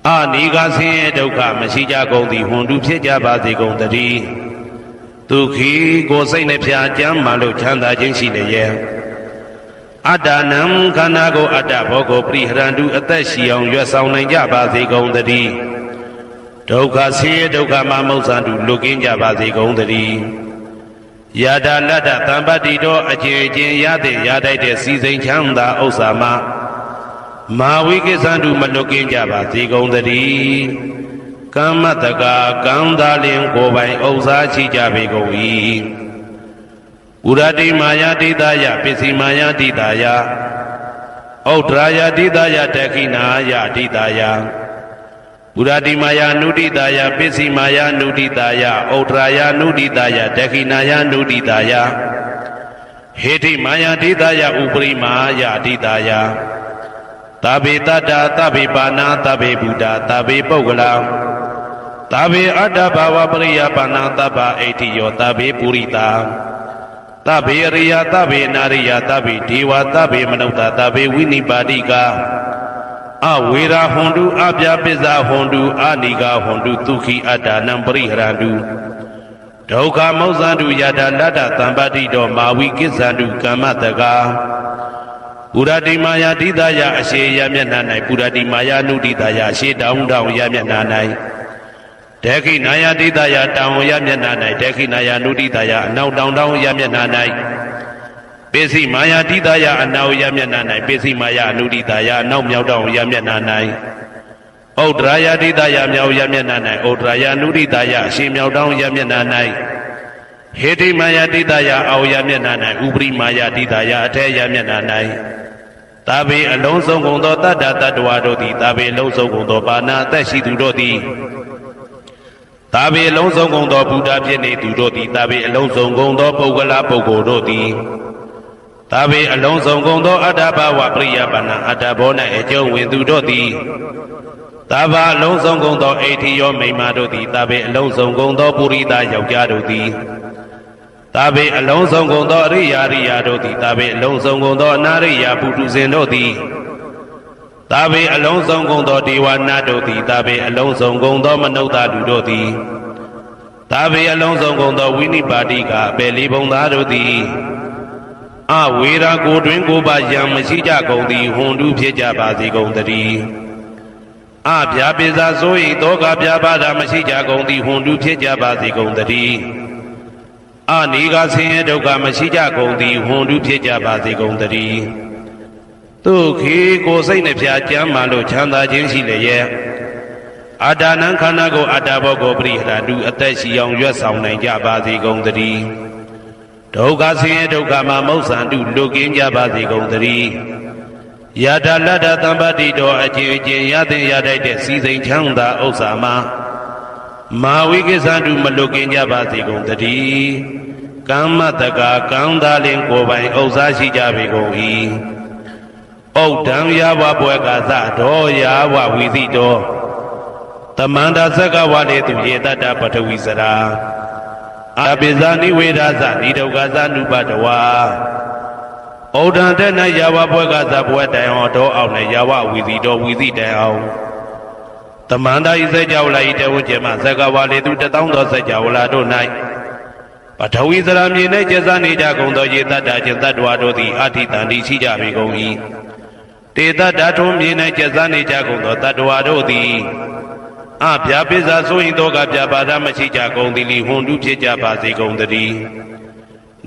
အနိဂဆင်းရဲဒုက္ခမရှိကြကုန်သည်ဟွန်တုဖြစ်ကြပါစေကုန်သတည်းဒုက္ခိကိုစိတ်နှဖျားကြမ်းမှလို့ချမ်းသာခြင်းရှိလျက်အတ္တနံခန္ဓာကိုအတ္တဘောကိုပရိဟရန္တုအသက်ရှိအောင်ရွတ်ဆောင်နိုင်ကြပါစေကုန်သတည်းဒုက္ခဆင်းရဲဒုက္ခမှမုတ်ဆန်တုလွတ်ကင်းကြပါစေကုန်သတည်းယတာလတ္တသံပတ္တိတော်အကျဉ်းချင်းရတဲ့ရတိုက်တဲ့စီစိန်ချမ်းသာဥစ္စာမှာမာဝိကိသန္တုမလွတ်ကင်းကြပါစေကုန်သတည်းကမ္မတကာကံသာလင်ကိုယ်ပိုင်ဥစ္စာရှိကြပေကုန်၏ဥရတိမာယာတိတယပစ္စည်းမာယာတိတယဩဒရာယတိတယတခိနာယတိတယဥရတိမာယာနုတိတယပစ္စည်းမာယာနုတိတယဩဒရာယနုတိတယတခိနာယနုတိတယဟေတိမာယာတိတယဥပရိမာယတိတယသဗ္ဗေတတ္တာသဗ္ဗေပါဏာသဗ္ဗေဗုဒ္ဓသဗ္ဗေပုဂ္ဂလာသဗ္ဗေအတ္တဘာဝပရိယပါဏာသဗ္ဗအိဋ္ဌိယောသဗ္ဗေပုရိတာသဗ္ဗေရိယသဗ္ဗေနာရိယသဗ္ဗေဒေဝသဗ္ဗေမနုဿသဗ္ဗေဝိနိပါတိကအဝေရာဟွန်တုအပြပစ္စာဟွန်တုအနိဂဟွန်တုဒုက္ခိအတ္တနံပရိဟရန္တုဒုက္ခမောဇ္ဇန္တုယတာလတ္တသံပတ္တိတော်မာဝိကိစ္ဆန္တုကမ္မတကာပုရတိမာယာတိတယအရှိယမျက်နှာ၌ပုရတိမာယာနုတိတယအရှိတောင်းတောင်းယမျက်နှာ၌ဒေခိနာယတိတယတောင်းယမျက်နှာ၌ဒေခိနာယနုတိတယအနောက်တောင်းတောင်းယမျက်နှာ၌ပိစိမာယာတိတယအနောက်ယမျက်နှာ၌ပိစိမာယာနုတိတယအနောက်မြောက်တောင်းယမျက်နှာ၌ဩဒရာယတိတယမြောက်ယမျက်နှာ၌ဩဒရာယနုတိတယအရှိမြောက်တောင်းယမျက်နှာ၌ဟေတိမာယာတိတယအောယမျက်နှာ၌ဥပရိမာယာတိတယအထေယမျက်နှာ၌သာဘေအလုံးစုံကုန်သောတတ္တတတ္တဝါတို့သည်သာဘေအလုံးစုံကုန်သောပါဏာအသက်ရှိသူတို့သည်သာဘေအလုံးစုံကုန်သောဘုရားဖြစ်နေသူတို့သည်သာဘေအလုံးစုံကုန်သောပုဂ္ဂလပုဂ္ဂိုလ်တို့သည်သာဘေအလုံးစုံကုန်သောအတ္တဘဝပရိယပါဏာအတ္တဘော၌အကျုံးဝင်သူတို့သည်သာဘာအလုံးစုံကုန်သောအိဋ္ဌိယောမိမ္မာတို့သည်သာဘေအလုံးစုံကုန်သောပုရိသယောက်ျားတို့သည်သာဘေအလုံးစုံကုန်သောအရိယာရိယာတို့သည်သာဘေအလုံးစုံကုန်သောအနာရိယာပုထုဇဉ်တို့သည်သာဘေအလုံးစုံကုန်သောဒေဝနာတို့သည်သာဘေအလုံးစုံကုန်သောမနုဿလူတို့သည်သာဘေအလုံးစုံကုန်သောဝိနိပါတိကအပေလေးဘုံသားတို့သည်အဝေရာကိုတွင်ကိုပါယံမရှိကြကုန်သည်ဟွန်တုဖြစ်ကြပါစေကုန်သတည်းအဗျာပိစာဆို၏တောကဗျာပါဒမရှိကြကုန်သည်ဟွန်တုဖြစ်ကြပါစေကုန်သတည်းအနိဂဆင်းရဲဒုက္ခမရှိကြကုန်သည်ဟွန်တုဖြစ်ကြပါစေကုန်သတည်းဒုက္ခိကိုစိတ်နှဖျားကြမ်းမှလို့ချမ်းသာခြင်းရှိလျက်အတ္တနံခန္ဓာကိုအတ္တဘောကိုပရိဟရတုအသက်ရှိအောင်ရွတ်ဆောင်နိုင်ကြပါစေကုန်သတည်းဒုက္ခဆင်းရဲဒုက္ခမှမုတ်ဆန္တုလွတ်ကင်းကြပါစေကုန်သတည်းယတာလတ္တသံပတ္တိတော်အချင်းချင်းရတဲ့ရတိုက်တဲ့စီစိန်ချမ်းသာဥစ္စာမှာမာဝိကိသန္တုမလွတ်ကင်းကြပါစေကုန်သတည်းကမ္မတကာကံသာလင်ကိုယ်ပိုင်ဥစ္စာရှိကြပေကုန်၏ဩဒံယာဝဘွယ်ကသဒောယာဝဝိသိတောတမန္တသက္ကဝလေသူယေတတပထဝီစရာအပိဇာနိဝေဒသနိဒုက္ခသနုပတဝါဩဒံတဲ့၌ယာဝဘွယ်ကသဘွယ်တိုင်အောင်တောအောင်၌ယာဝဝိသိတောဝိသိတိုင်အောင်တမန္တဤစကြဝဠာဤတဝကျမသက္ကဝလေသူတသောသောစကြဝဠာတို့၌ပထဝီစရာမြေ၌ကျဇာနေကြကုန်သောယေတတခြင်းတတ္တဝါတို့သည်အဋ္ဌိတန္တိရှိကြပေကုန်၏တေတဓာထုံမြေ၌ကျဇာနေကြကုန်သောတတ္တဝါတို့သည်အဗျာပိစာဆိုရင်တော့ကဗျာပါဒမရှိကြကုန်သည်လီဟွန်တုဖြစ်ကြပါစေကုန်သတည်း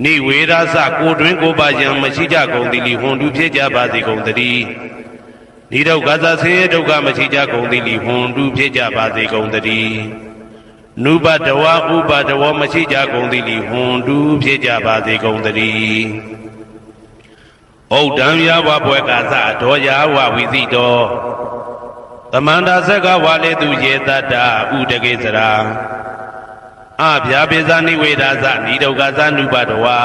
နိဝေရသကိုတွင်ကိုပါယံမရှိကြကုန်သည်လီဟွန်တုဖြစ်ကြပါစေကုန်သတည်းနိဒုက္ခသဆင်းရဲဒုက္ခမရှိကြကုန်သည်လီဟွန်တုဖြစ်ကြပါစေကုန်သတည်းနုပတဝဥပတဝမရှိကြကုန်သည်လီဟွန်တုဖြစ်ကြပါစေကုန်သတည်းဩဒံယာဝဘွယ်ကသဒောယာဝဝိသိတောသမန္တာသက္ကဝါလေသူယေတတဥဒကိစရာ အဗျာပိဇာနိဝေဒာဇနိဒုက္ခဇနုပတဝါ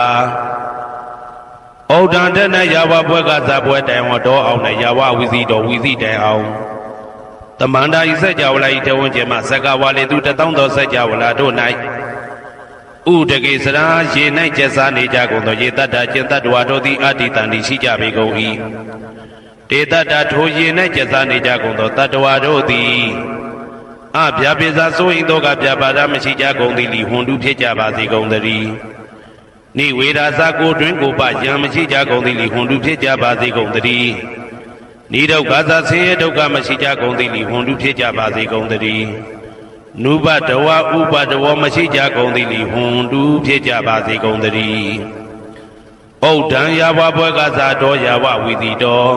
ဩဒံတနယဝဘွဲကဇဘွဲတိုင်ဝတော်အောင်နဲ့ယဝဝီစီတော်ဝီစီတိုင်အောင်တမန္တာဤစัจ java လာဤတဝန်းကျင်မှဇကဝါလေသူ1000သောစัจ java လာတို့၌ဥဒကေစရာရေ၌ကျက်စားနေကြကုန်သောရေတ္တကျင်တ္တဝါတို့သည်အတ္တိတန်ဤရှိကြပေကုန်၏တေတ္တထိုရေ၌ကျက်စားနေကြကုန်သောတတ္တဝါတို့သည်အဗျာပိဇာဆိုရင်တော့ကဗျာပါဒမရှိကြကုန်သည်လီဟွန်တုဖြစ်ကြပါစေကုန်သတည်းနိဝေဒာဇကိုတွင်ကိုပယံမရှိကြကုန်သည်လီဟွန်တုဖြစ်ကြပါစေကုန်သတည်းနိဒုက္ခဇဆင်းရဲဒုက္ခမရှိကြကုန်သည်လီဟွန်တုဖြစ်ကြပါစေကုန်သတည်းနုပတဝဥပတဝမရှိကြကုန်သည်လီဟွန်တုဖြစ်ကြပါစေကုန်သတည်းဩဒံယဝဘွဲကဇာတော်ယဝဝီတိတော်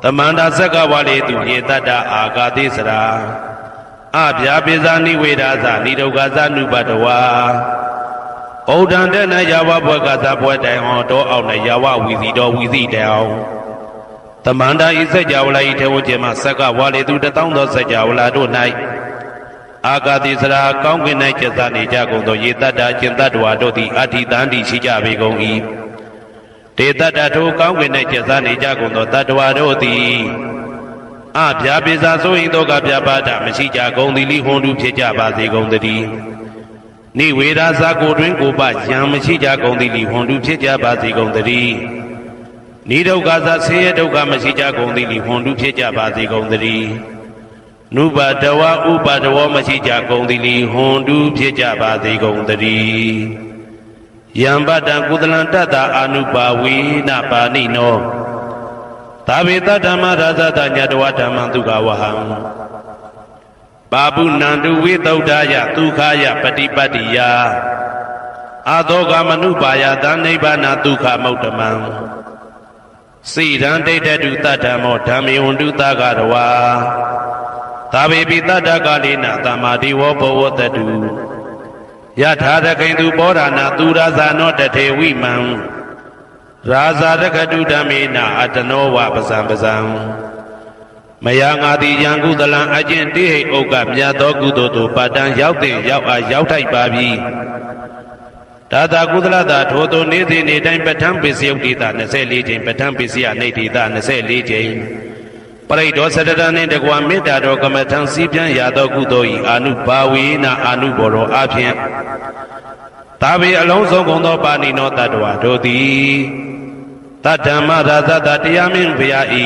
တမန္တာဇက်ကဝါလေသူရေတတ္တအာဂတိစရာအဗျာပိဇာနိဝေဒာဇနိဒုက္ခဇနုပတဝါဩဒံတနယဝဘွဲကဇဘွဲတိုင်ဟောတော်အောင်နဲ့ယဝဝီစီတော်ဝီစီတိုင်အောင်တမန္တာဤစัจ java လာဤထေဝကျင်မှဇက်ကဝါလေသူ1000သောစัจ java လာတို့၌အာဂတိစရာကောင်းကင်၌ကျက်စားနေကြကုန်သောရေတတ္တကျင်တတ္တဝါတို့သည်အဋ္ဌိတန်တိရှိကြပေကုန်၏တေတတ္တထိုကောင်းကင်၌ကျက်စားနေကြကုန်သောတတ္တဝါတို့သည်အဗျာပိဇာဆိုရင်တော့ကဗျာပါဒမရှိကြကုန်သည်လီဟွန်တုဖြစ်ကြပါစေကုန်သတည်းနိဝေဒာဇကိုတွင်ကိုပယံမရှိကြကုန်သည်လီဟွန်တုဖြစ်ကြပါစေကုန်သတည်းနိဒုက္ခဇဆင်းရဲဒုက္ခမရှိကြကုန်သည်လီဟွန်တုဖြစ်ကြပါစေကုန်သတည်းနုပတဝဥပတဝမရှိကြကုန်သည်လီဟွန်တုဖြစ်ကြပါစေကုန်သတည်းယံပတံကုသလံတတ္တအာနုပါဝေနပါဏိနောသာဝေတဓမ္မရာဇတညတဝဓမ္မံဒုက္ခဝဟံပါပုဏ္ဏံတုဝိသုဒ္ဓယဒုက္ခယပฏิပတ္တိယအာသောကမနုပါယသနိဗ္ဗာနဒုက္ခမௌတ္တမံစိရံဒိဋ္ဌတုတတ္တမောဓမ္မေဝန္တုသကရဝါသာဝေပိတတ္တကာလိနသမ္မာတိဝဘောဝတတုယထာရခိန်သူပောဓာနာသူရာဇာနောတထေဝိမံရာဇာရခတုဓမ္မေနအတနောဝပဇံပဇံမယငါတိယံကုသလံအကျင့်တိဟိဥက္ကမြတ်သောကုသိုလ်တို့ပါတံရောက်တဲ့ရောက်အားရောက်ထိုက်ပါပြီဒါသာကုသလသာထိုသို့နေ့စဉ်နေ့တိုင်းပဋ္ဌာန်းပိစယုတ်တိတာ24ချိန်ပဋ္ဌာန်းပိစယနေတိတာ24ချိန်ပရိဒောစတတနှင့်တကွာမေတ္တာတော်ကမ္မထံစီးပြန်ရသောကုသိုလ်၏အာနုဘာဝေနအာနုဘောရောအဖြင့်သာဝေအလုံးစုံကုန်သောပါဏိနောတတ္တဝါတို့သည်တတ္တမရာဇတတရားမင်းဘုရားဤ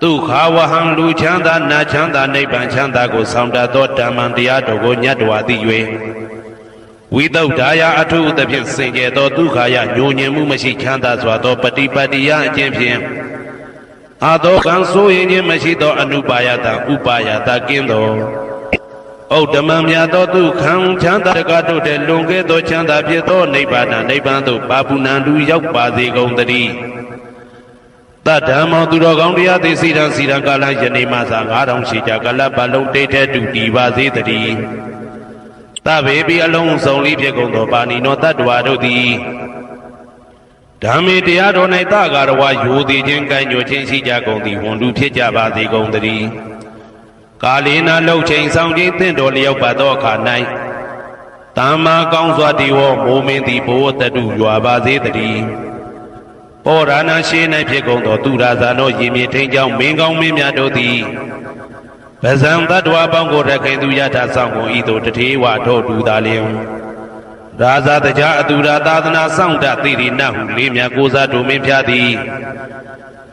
ဒုက္ခဝဟံလူချမ်းသာနတ်ချမ်းသာနိဗ္ဗာန်ချမ်းသာကိုဆောင်တတ်သောဓမ္မံတရားတော်ကိုညတ်တော်သိ၍ဝိသုဒ္ဓါယအထုသဖြင့်စင်ကြယ်သောဒုက္ခယညိုညင်မှုမရှိချမ်းသာစွာသောပฏิပတ်တိယအကျင့်ဖြင့်အာသောကံဆိုရင်ခြင်းမရှိသောအနုပါယတဥပါယတကင်းသောဩဓမ္မမြတ်သောဒုက္ခံချမ်းသာတကတို့တဲ့လွန်ကဲသောချမ်းသာဖြစ်သောနိဗ္ဗာန်နိဗ္ဗာန်သို့ပါပုဏ္ဏံတူရောက်ပါစေကုန်သတည်းတတ္တမောသူတော်ကောင်းတရားသိစီရန်စီရန်ကာလယနေ့မှသာ9000ရှိကြကလပ်ပတ်လုံးတိတ်တဲ့တူတည်ပါစေတည်းတဗေပိအလုံးစုံလေးဖြစ်ကုန်သောပါဏိနောတတ္တဝါတို့သည်ဓမ္မေတရားတော်၌တဂါရဝယိုသည်ခြင်းကံညွှန်ခြင်းရှိကြကုန်သည်ဝန်လူဖြစ်ကြပါစေကုန်သတည်းကာလေနာလှုပ်ချိန်ဆောင်ခြင်းသင့်တော်လျောက်ပါသောအခါ၌တမ္မာကောင်းစွာတည်ဝမိုးမင်းသည်ဘိုးတတုရွာပါစေတည်းပောရဏရှိ၌ဖြစ်ကုန်သောသူရာဇာနောရေမြေထိန်ကြောင့်မင်းကောင်းမင်းများတို့သည်ဗဇံတတ္တဝါပေါင်းကိုရခိုင်သူယထာဆောင်ကုန်ဤသို့တထေဝထို့တူသာလျင်ရာဇာတကြအတူရာသာသနာဆောင်တသိရိနဟုလေးမြတ်ကိုစားတို့မင်းဖျားသည်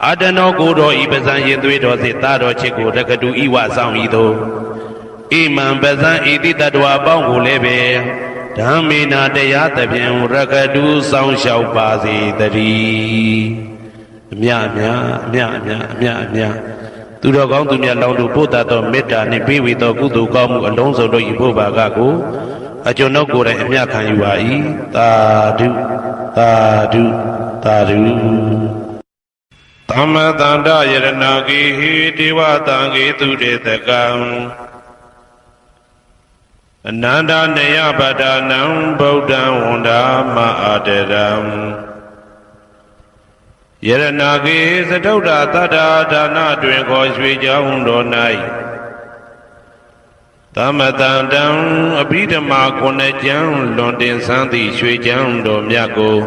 အတနောကိုတော်ဤပဇံရင်သွေးတော်စေတာတော်ချစ်ကိုတက္ကတူဤဝဆောင်ဤသို့ဣမံပဇံဤတိတ္တဝါပေါင်းကိုလည်းပဲဓမ္မေနာတရားသဖြင့်ရက္ကတူဆောင်လျှောက်ပါစေတည်းအမြအမြသူတော်ကောင်းသူမြတ်လောင်းတို့ပို့တတ်သောမေတ္တာနှင့်ပေးဝေသောကုသိုလ်ကောင်းမှုအလုံးစုံတို့၏ဘုရားကကိုအကျွန်ုပ်ကိုယ်တိုင်အမြခံယူပါ၏သာဓုသာဓုသာဓုသမ္မတန္တယရဏဂေဟိဒေဝတံဂေသူတေတကံအနန္တနေယပဒနံဗုဒ္ဓံဝန္ဒာမအာတရံယရဏဂေသတုဒ္ဓသတ္တာဒါနတွင်ခေါ်ရွှေကြောင်းတော်၌တ သမတံတံအဘိဓမ္မာခုနှစ်ကျမ်းလွန်တင်ဆန်းသည့်ရွှေကျမ်းတော်မြတ်ကို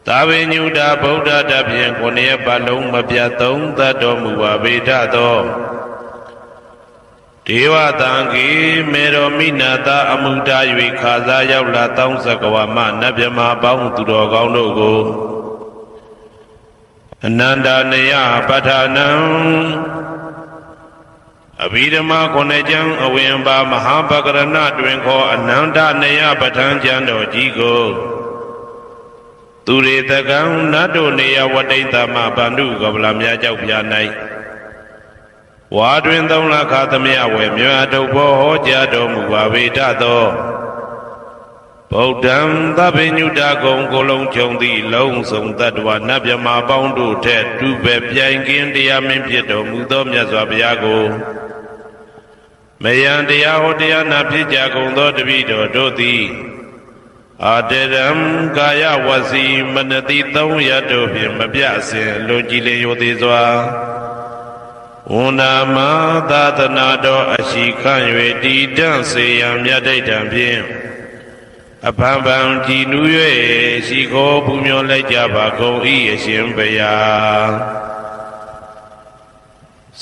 သာဝေညုတာဗုဒ္ဓတဖြင့်ခုနှစ်ရက်ပတ်လုံးမပြတ်သုံးသတ်တော်မူပါဗေဒသောဒေဝတံကေမေတော်မိနာတာအမှုတာ၍ခါစားရောက်လာတောင်းစကဝမနတ်မြမပေါင်းသူတော်ကောင်းတို့ကိုအနန္တနယပဋ္ဌာနံအဘိဓမ္မာခုနှစ်ကျမ်းအဝင်ပါမဟာပကရဏတွင်ခေါ်အနန္တနယပဋ္ဌာန်းကျမ်းတော်ကြီးကိုသူရေတကံနတ်တို့နေယဝတိတ္တမဗန္ဓုကပလမြကြောက်ပြ၌ဝါတွင်သုံးလခါသမယဝေမြတ်တုဘောဟောကြားတော်မူပါဗေဒသောဗုဒ္ဓံသဗ္ဗညုတကုံကိုလုံးခြုံသည့်လုံးစုံတ attva နတ်မြမပေါင်းတို့ထက်တူပဲပြိုင်ကင်းတရားမင်းဖြစ်တော်မူသောမြတ်စွာဘုရားကိုမယံတရားဟောတရားနာဖြစ်ကြကုန်သောတပည့်တော်တို့သည်အာတရံကာယဝစီမနတိသုံးရတို့ဖြင့်မပြစဉ်လွန်ကြည်လင်ရိုသေစွာဝန္ဒမသာသနာတော်အရှိခန့်၍တည်တံ့စေရန်မြတ်ဒိဋ္ဌံဖြင့်အဖန်ဖန်ကြည်နူး၍ရှိခိုးပူမျောလိုက်ကြပါကုန်၏အရှင်ဘုရား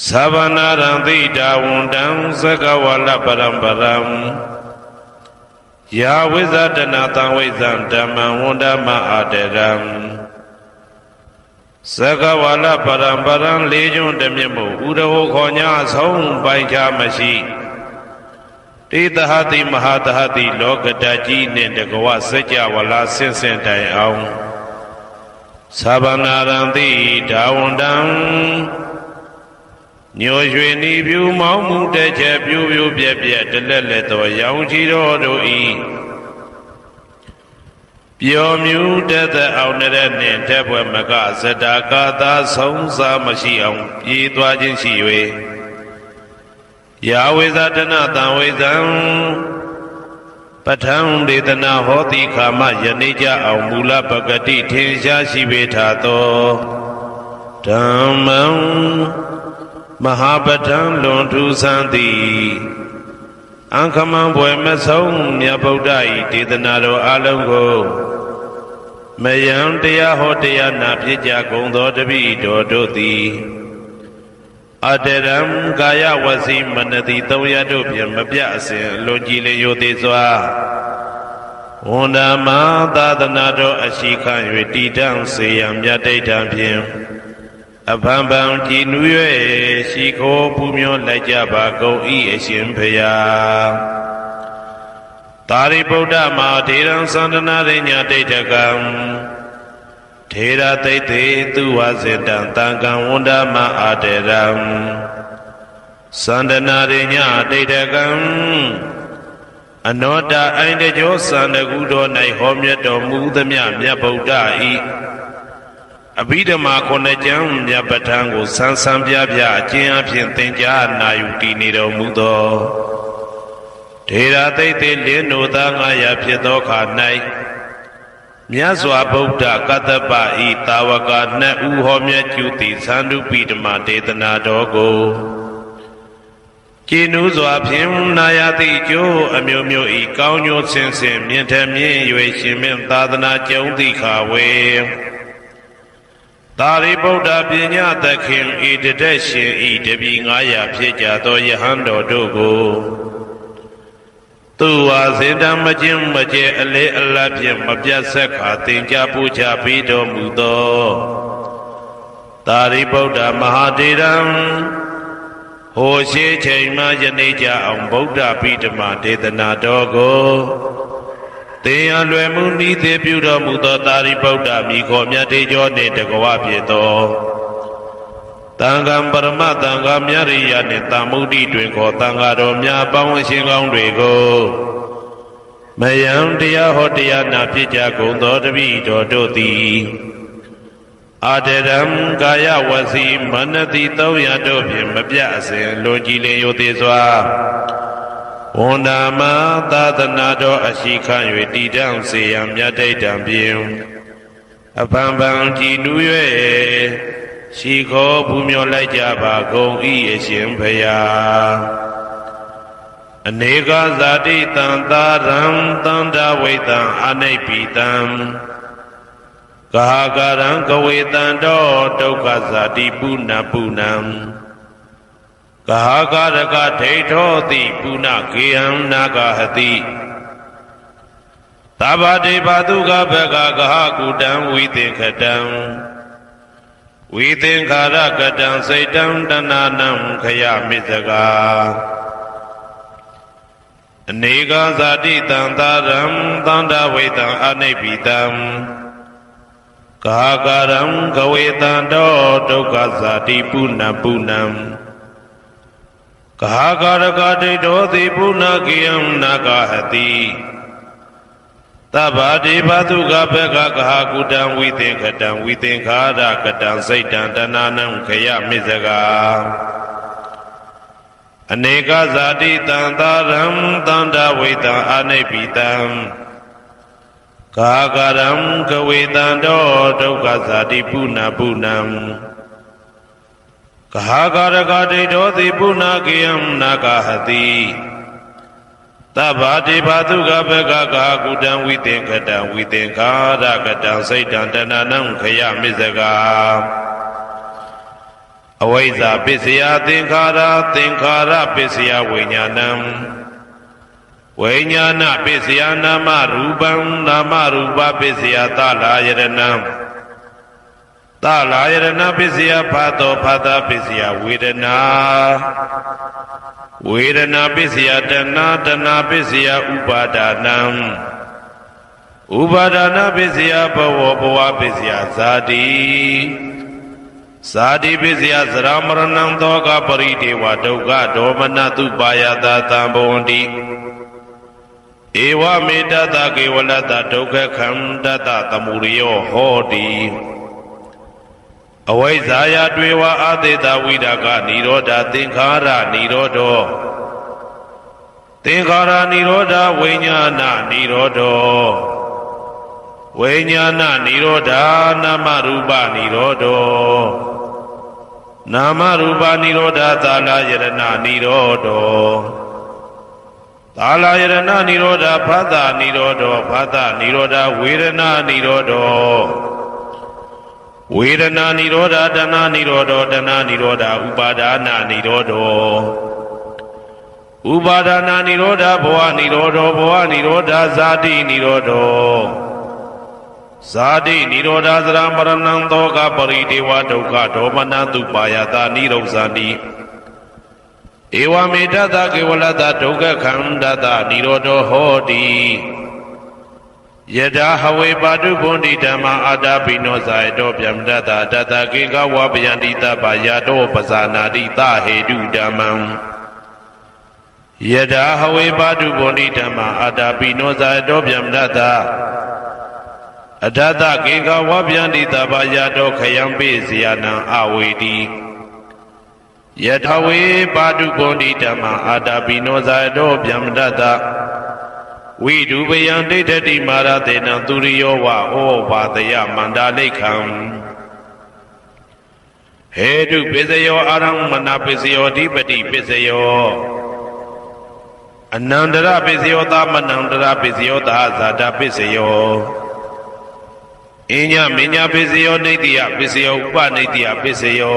သဗ္ဗနာရံသိတာဝန္တံသကဝလပရံပရံယာဝိဇာတနာတံဝိဇံဓမ္မံဝန္ဒမအာတရံသကဝလပရံပရံလေးကျွန်းတမြင့်မို့ဥရဟောခေါ်ညာဆုံးပိုင်ခြားမရှိတေတဟတိမဟာတဟတိလောကတကြီးနှင့်တကဝစัจ java လာဆင့်ဆင့်တိုင်အောင်သဗ္ဗနာရံတိဒါဝန္တံညိုရွှေနီပြူမောင်းမှုတဲ့ချက်ပြူပြူပြက်ပြက်တလက်လက်သောရောင်ချီတော်တို့ဤပျော်မြူတတ်တဲ့အောင်တဲ့နှင့်တဲ့ဘွယ်မကဇတာကာသာဆုံးစားမရှိအောင်ပြေးသွားခြင်းရှိ၍ယာဝေဇာတနာတံဝေဇံပဋ္ဌံဒေသနာဟောတိခာမယနေ့ကြအောင်မူလပဂတိထင်ရှားရှိပေထသောဓမ္မံမဟာပဋ္ဌံလွန်ထူးဆန်းသည်အံခမံဘွယ်မဆုံးမြတ်ဗုဒ္ဓ၏ဒေသနာတော်အလုံးကိုမယံတရားဟောတရားနာဖြစ်ကြကုန်သောတပည့်တော်တို့သည်အတရံကာယဝစီမနတိသုံးရတို့ဖြင့်မပြအစဉ်လွန်ကြည်လျင်ရိုသေစွာဝန္ဒမသာသနာတော်အရှိခန့်၍တည်တံ့စေရန်မြတ်ဒိဋ္ဌံဖြင့်အဖန်ဖန်ကြည်နူး၍ရှိခိုးပူမျောလိုက်ကြပါကုန်၏အရှင်ဘုရားသာရိပုတ္တမဟာထေရံသန္တနာရိညာဒိဋ္ဌကံထေရသိတ္တေသူဝစေတံတံကံဝန္ဒမအာတေရံသန္တနာရိညာဒိဋ္ဌကံအနောတအိုင်တကျောသန္တကုတော်၌ဟောမြတ်တော်မူသမျှမြတ်ဗုဒ္ဓဤအဘိဓမ္မာခုနှစ်ကျမ်းမြတ်ပဋ္ဌာန်းကိုဆန်းဆန်းပြပြအကျဉ်းအဖြစ်သင်ကြားနာယူတည်နေတော်မူသောထေရသိတ္တေလင်းနိုသာ900ဖြစ်သောခါ၌မြတ်စွာဘုရားကတ္တပဤတာဝကနှစ်ဦးဟောမြတ်ကျူသည်သန္ဓုပိဓမ္မာဒေသနာတော်ကိုကျင့်ဥစွာဖြင့်နာယတိကျိုးအမျိုးမျိုးဤကောင်းကျိုးဆင်းဆင်းမြင့်ထမြင့်၍ရှင်မင်းသာသနာကျုံသည့်ခါဝေသာရိပုတ္တပညာသခင်ဤတတက်ရှင်ဤတပည့်900ဖြစ်ကြသောယဟန်တော်တို့ကိုသူဝါစေတံမကျင့်မကျဲအလေအလတ်ဖြင့်မပြတ်ဆက်ခါသင်ကြားပူချပြီးတော်မူသောသာရိပုတ္တမဟာတေရံဟိုရှိချိန်မှယနေ့ကြအောင်ဗုဒ္ဓပိဓမ္မာဒေသနာတော်ကိုသင်ရလွယ်မှုဤသေးပြုတော်မူသောသာရိပုတ္တမိခေါ်မြတ်တေကျော်နှင့်တကဝဖြစ်သောတန်ခါပရမတန်ခါမြရိယနှင့်တာမုဒ္ဒိတွင်ခေါ်တန်ခါတော်များပေါင်းရှင်ကောင်းတွေကိုမယံတရားဟောတရားနာဖြစ်ကြကုန်သောတပည့်တော်တို့သည်အာတရံကာယဝစီမနတိ300တို့ဖြင့်မပြအစဉ်လွန်ကြည်လင်ရိုသေစွာဝန္ဒမသာသနာတော်အရှိခန့်၍တည်တံ့စေရန်မြတ်ဒိဋ္ဌံဖြင့်အဖန်ဖန်ကြည်နူး၍ရှိခိုးပူမျောလိုက်ကြပါကုန်၏အရှင်ဘုရား Aneka zati tantaram tanda vetam anipitam Kahagaram kavetando toka zati puna punam Kahagaraka teithoti puna kiyam nagahati Tabade paduka bhaka kahakudam vitinkatam Vitinkarakatam saitam dananam khayamisaga Aneka zati tantaram tanda vetam anipitam Kahagaram kavetando toka zati puna punam Kahagaraka teithoti puna kiyam nagahati Tabade paduka bhaka kahakudam vitinkarakatam saitam dananam khayamisaga Aneka zati tantaram tanda vetam anipitam Kahagaram kavetando toka zati puna punam Kahagaraka teithoti puna kiyam nagahati Tabade paduka bhaka kahakudam vitinkarakatam saitam dananam khayamisaga Avaiza pisya tinkhara pisya vinyanam Vinyana pisya nama rupa pisya talayaranam Talayarana pisya phata pisya Vedana pisya dana pisya upadana pisya bhava pisya Sadi pisya saramaranam toka parideva dukkha domanatu payata tambonti Ewa medata kevalata dukkha khamdata tamuriyo hoti Avaizaya dveva adeta vidaka nirodha tinkhara nirodho Tinkhara nirodha vinyana nirodho Vinyana nirodha namarupa nirodho Namarupa nirodha talayarana nirodho Talayarana nirodha phata nirodha vedana nirodho Vedana nirodha dana nirodha upadana nirodho Upadana nirodha bhava nirodha zati nirodho Zati nirodha saramaranam toka parideva dukkha domanatu payata nirodhanti Ewa medata kevalata dukkha khamdata nirodho hoti Yada hawe padu bondi dhamma adapino saito pyamdata tata keka vapyandita payato pasanati tahedu dhammam Yada hawe padu bondi dhamma adapino saito pyamdata Adata keka vapyandita payato khayampi siyanam aveti Yada hawe padu bondi dhamma adapino saito pyamdata Vidubayam ditthati maratena turiyo va ovadaya mandalikham Hedu pisayo aramana pisayo dipati pisayo Anandara pisayo tamanandara pisayo tahazada pisayo Inya minya pisayo nitya pisayo upanitya pisayo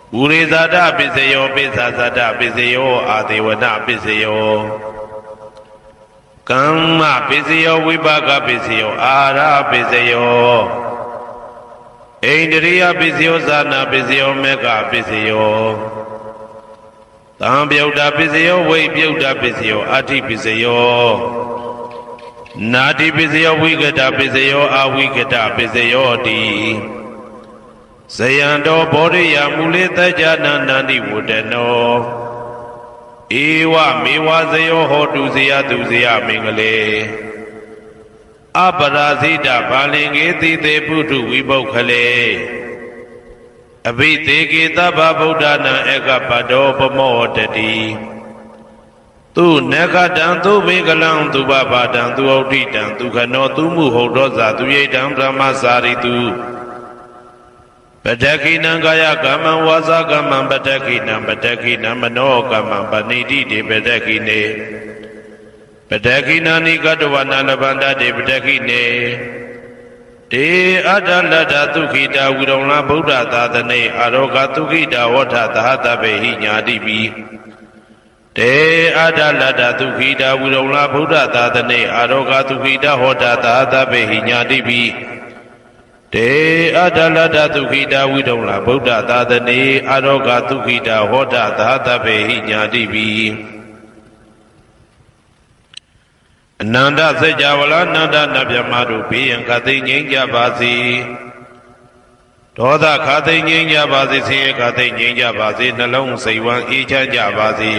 Urizada pisayo pisazada pisayo adevana pisayo Kamma pisayo vipaka pisayo ara pisayo Indriya pisayo sana pisayo meka pisayo Tambhyauda pisayo vipyauda pisayo ati pisayo Nati pisayo vigata pisayo avigata pisayo di Sayando bodhiya mulita jana nandi vudano Ewa mewa zayo hotu zaya tu zaya mingale Aparazita balingeti te putu vibaukhale Abhiteke taba buddhana eka pado pamodati Tu nekadam tu mingalam tu babadam tu audidam tu khano tu muhodosa tu yedam brahmasari tu တက္ခိနံကာယကမ္မံဝါစာကမ္မံပတက္ခိနံပတက္ခိနံမနောကမ္မံပဏိတိတေပတက္ခိနေပတက္ခိနာနိကတဝနာလဗန္တတေပတက္ခိနေတေအတ္တလတ္တသုခိတာဝိရုံလဗုဒ္ဓသာသနေအာရောဂသုခိတာဝဋ္ဌသဟတပေဟိညာတိပိတေအတ္တလတ္တသုခိတာဝိရုံလဗုဒ္ဓသာသနေအာရောဂသုခိတာဟောတာသဟတပေဟိညာတိပိတေအတ္တလတ္တသုခိတာဝိရုံလဗုဒ္ဓသာသနေအာရောဂသုခိတာဟောတာသဟတပေဟိညာတိပိအနန္တစัจ java လာအနန္တနတ်မြတ်တို့ဘေးရန်ခသိငြိမ်းကြပါစေဒေါသခသိငြိမ်းကြပါစေဆင်းရဲခသိငြိမ်းကြပါစေနှလုံးစိတ်ဝမ်းအေးချမ်းကြပါစေ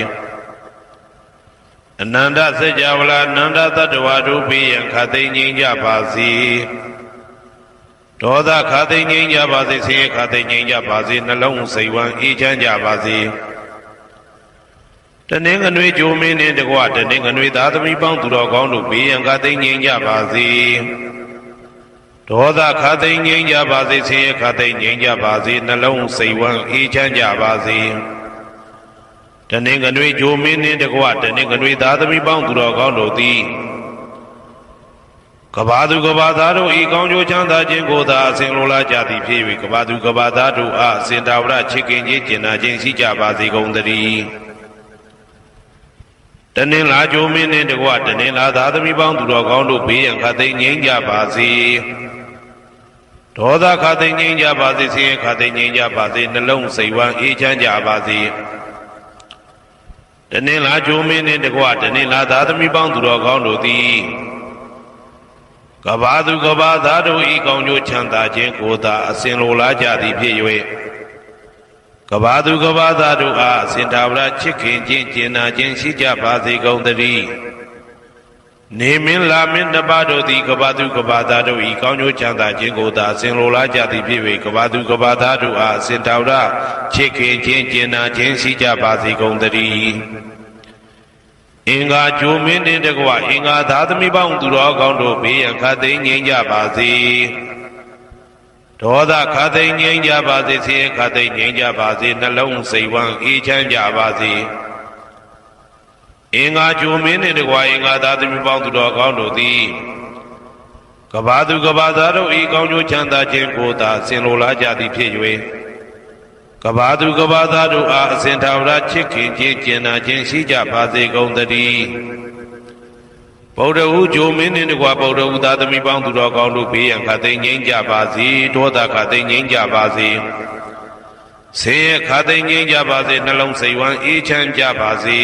အနန္တစัจ java လာအနန္တတတ္တဝါတို့ဘေးရန်ခသိငြိမ်းကြပါစေဒေါသခသိငြိမ်းကြပါစေဆင်းရဲခသိငြိမ်းကြပါစေနှလုံးစိတ်ဝမ်းအေးချမ်းကြပါစေတနင်္ဂနွေဂျိုမင်းနှင့်တကွတနင်္ဂနွေသားသမီးပေါင်းသူတော်ကောင်းတို့ဘေးရန်ခသိငြိမ်းကြပါစေဒေါသခသိငြိမ်းကြပါစေဆင်းရဲခသိငြိမ်းကြပါစေနှလုံးစိတ်ဝမ်းအေးချမ်းကြပါစေတနင်္ဂနွေဂျိုမင်းနှင့်တကွတနင်္ဂနွေသားသမီးပေါင်းသူတော်ကောင်းတို့သည်ကဘာသူကဘာသားတို့ဤကောင်းကျိုးချမ်းသာခြင်းကိုသာအစဉ်လိုလားကြသည်ဖြစ်၍ကဘာသူကဘာသားတို့အားအစဉ်တာဝရချစ်ခင်ခြင်းကျင်နာခြင်းရှိကြပါစေကုန်သတည်းတနင်္လာဂျိုမင်းနှင့်တကွတနင်္လာသားသမီးပေါင်းသူတော်ကောင်းတို့ဘေးရန်ခသိငြိမ်းကြပါစေဒေါသခသိငြိမ်းကြပါစေဆင်းရဲခသိငြိမ်းကြပါစေနှလုံးစိတ်ဝမ်းအေးချမ်းကြပါစေတနင်္လာဂျိုမင်းနှင့်တကွတနင်္လာသားသမီးပေါင်းသူတော်ကောင်းတို့သည်ကဘာသူကဘာသားတို့ဤကောင်းကျိုးချမ်းသာခြင်းကိုသာအစဉ်လိုလားကြသည်ဖြစ်၍ကဘာသူကဘာသားတို့အားအစဉ်တာဝရချစ်ခင်ခြင်းကျင်နာခြင်းရှိကြပါစေကုန်သတည်းနေမင်းလာမင်းတပါတို့သည်ကဘာသူကဘာသားတို့ဤကောင်းကျိုးချမ်းသာခြင်းကိုသာအစဉ်လိုလားကြသည်ဖြစ်၍ကဘာသူကဘာသားတို့အားအစဉ်တာဝရချစ်ခင်ခြင်းကျင်နာခြင်းရှိကြပါစေကုန်သတည်းအင်္ဂါဂျိုမင်းနှင့်တကွအင်္ဂါသားသမီးပေါင်းသူတော်ကောင်းတို့ဘေးရန်ခသိငြိမ်းကြပါစေဒေါသခသိငြိမ်းကြပါစေဆင်းရဲခသိငြိမ်းကြပါစေနှလုံးစိတ်ဝမ်းအေးချမ်းကြပါစေအင်္ဂါဂျိုမင်းနှင့်တကွအင်္ဂါသားသမီးပေါင်းသူတော်ကောင်းတို့သည်ကဘာသူကဘာသားတို့ဤကောင်းကျိုးချမ်းသာခြင်းကိုသာဆင်လိုလားကြသည်ဖြစ်၍ကဘာသူကဘာသားတို့အားအစဉ်ထာဝရချစ်ခင်ခြင်းကျင်နာခြင်းရှိကြပါစေကုန်သတည်းဗုဒ္ဓဟူဂျိုမင်းနှင့်တကွဗုဒ္ဓဟူသားသမီးပေါင်းသူတော်ကောင်းတို့ဘေးရန်ခသိငြိမ်းကြပါစေဒေါသခသိငြိမ်းကြပါစေဆင်းရဲခသိငြိမ်းကြပါစေနှလုံးစိတ်ဝမ်းအေးချမ်းကြပါစေ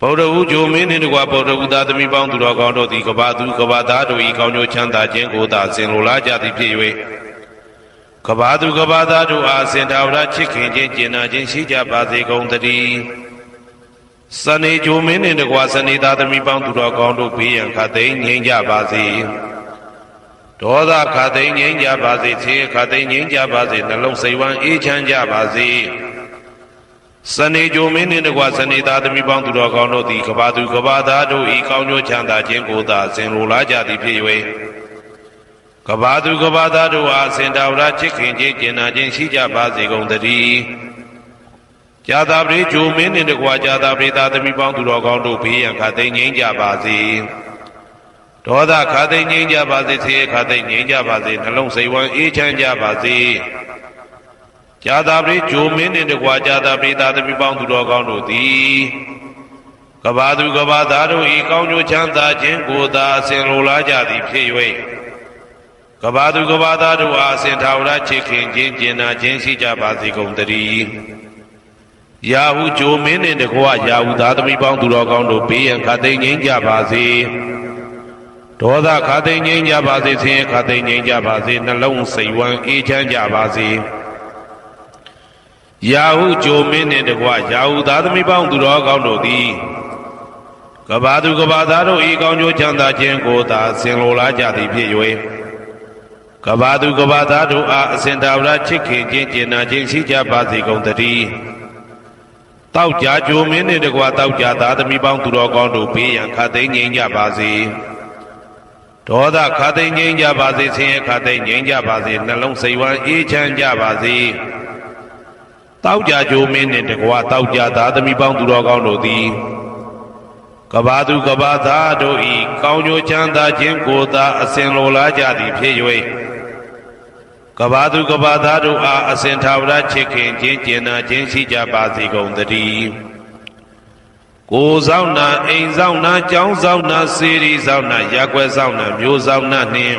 ဗုဒ္ဓဟူဂျိုမင်းနှင့်တကွဗုဒ္ဓဟူသားသမီးပေါင်းသူတော်ကောင်းတို့သည်ကဘာသူကဘာသားတို့ဤကောင်းကျိုးချမ်းသာခြင်းကိုသာဆင်လိုလားကြသည်ဖြစ်၍ကဘာသူကဘာသားတို့အားစင်တာဝရချစ်ခင်ခြင်းကျင်နာခြင်းရှိကြပါစေကုန်သတည်းစနေဂျိုမင်းနှင့်တကွစနေသားသမီးပေါင်းသူတော်ကောင်းတို့ဘေးရန်ခသိငြိမ်းကြပါစေဒေါသခသိငြိမ်းကြပါစေဆင်းရဲခသိငြိမ်းကြပါစေနှလုံးစိတ်ဝမ်းအေးချမ်းကြပါစေစနေဂျိုမင်းနှင့်တကွစနေသားသမီးပေါင်းသူတော်ကောင်းတို့သည်ကဘာသူကဘာသားတို့ဤကောင်းကျိုးချမ်းသာခြင်းကိုသာဆင်လိုလားကြသည်ဖြစ်၍ကဘာသူကဘာသားတို့အားစင်တာဝရချစ်ခင်ခြင်းကျင်နာခြင်းရှိကြပါစေကုန်သတည်းဇာတာပရိဂျိုမင်းနှင့်တကွာဇာတာပရိသားသမီးပေါင်းသူတော်ကောင်းတို့ဘေးရန်ခသိငြိမ်းကြပါစေဒေါသခသိငြိမ်းကြပါစေဆင်းရဲခသိငြိမ်းကြပါစေနှလုံးစိတ်ဝမ်းအေးချမ်းကြပါစေဇာတာပရိဂျိုမင်းနှင့်တကွာဇာတာပရိသားသမီးပေါင်းသူတော်ကောင်းတို့သည်ကဘာသူကဘာသားတို့ဤကောင်းကျိုးချမ်းသာခြင်းကိုသာအစဉ်လိုလားကြသည်ဖြစ်၍ကဘာသူကဘာသားတို့အားအစဉ်ထာဝရချစ်ခင်ခြင်းကျင်နာခြင်းရှိကြပါစေကုန်သတည်းယာဟုဂျိုမင်းနှင့်တကွယာဟုသားသမီးပေါင်းသူတော်ကောင်းတို့ဘေးရန်ခသိငြိမ်းကြပါစေဒေါသခသိငြိမ်းကြပါစေဆင်းရဲခသိငြိမ်းကြပါစေနှလုံးစိတ်ဝမ်းအေးချမ်းကြပါစေယာဟုဂျိုမင်းနှင့်တကွယာဟုသားသမီးပေါင်းသူတော်ကောင်းတို့သည်ကဘာသူကဘာသားတို့ဤကောင်းကျိုးချမ်းသာခြင်းကိုသာဆင်လိုလားကြသည်ဖြစ်၍ကဘာသူကဘာသားတို့အားအစဉ်တာဝရချစ်ခင်ခြင်းကျင်နာခြင်းရှိကြပါစေကုန်သတည်းတောက်ကြဂျိုမင်းနှင့်တကွတောက်ကြသားသမီးပေါင်းသူတော်ကောင်းတို့ဘေးရန်ခသိငြိမ်းကြပါစေ ဒေါသခါသိငြိမ်းကြပါစေဆင်းရဲခါသိငြိမ်းကြပါစေနှလုံးစိတ်ဝမ်းအေးချမ်းကြပါစေတောက်ကြကြိုးမင်းနှင့်တကွာတောက်ကြသားသမီးပေါင်းသူတော်ကောင်းတို့သည်ကဘာသူကဘာသားတို့ဤကောင်းကျိုးချမ်းသာခြင်းကိုသာအစဉ်လိုလားကြသည်ဖြစ်၍ကဘာသူကဘာသားတို့အားအစဉ်ထာဝရချစ်ခင်ခြင်းကျင်နာခြင်းရှိကြပါစေကုန်သတည်းကိုယ်ဆောင်နာအိမ်ဆောင်နာကျောင်းဆောင်နာစေရီဆောင်နာရက်ွယ်ဆောင်နာမျိုးဆောင်နာနှင့်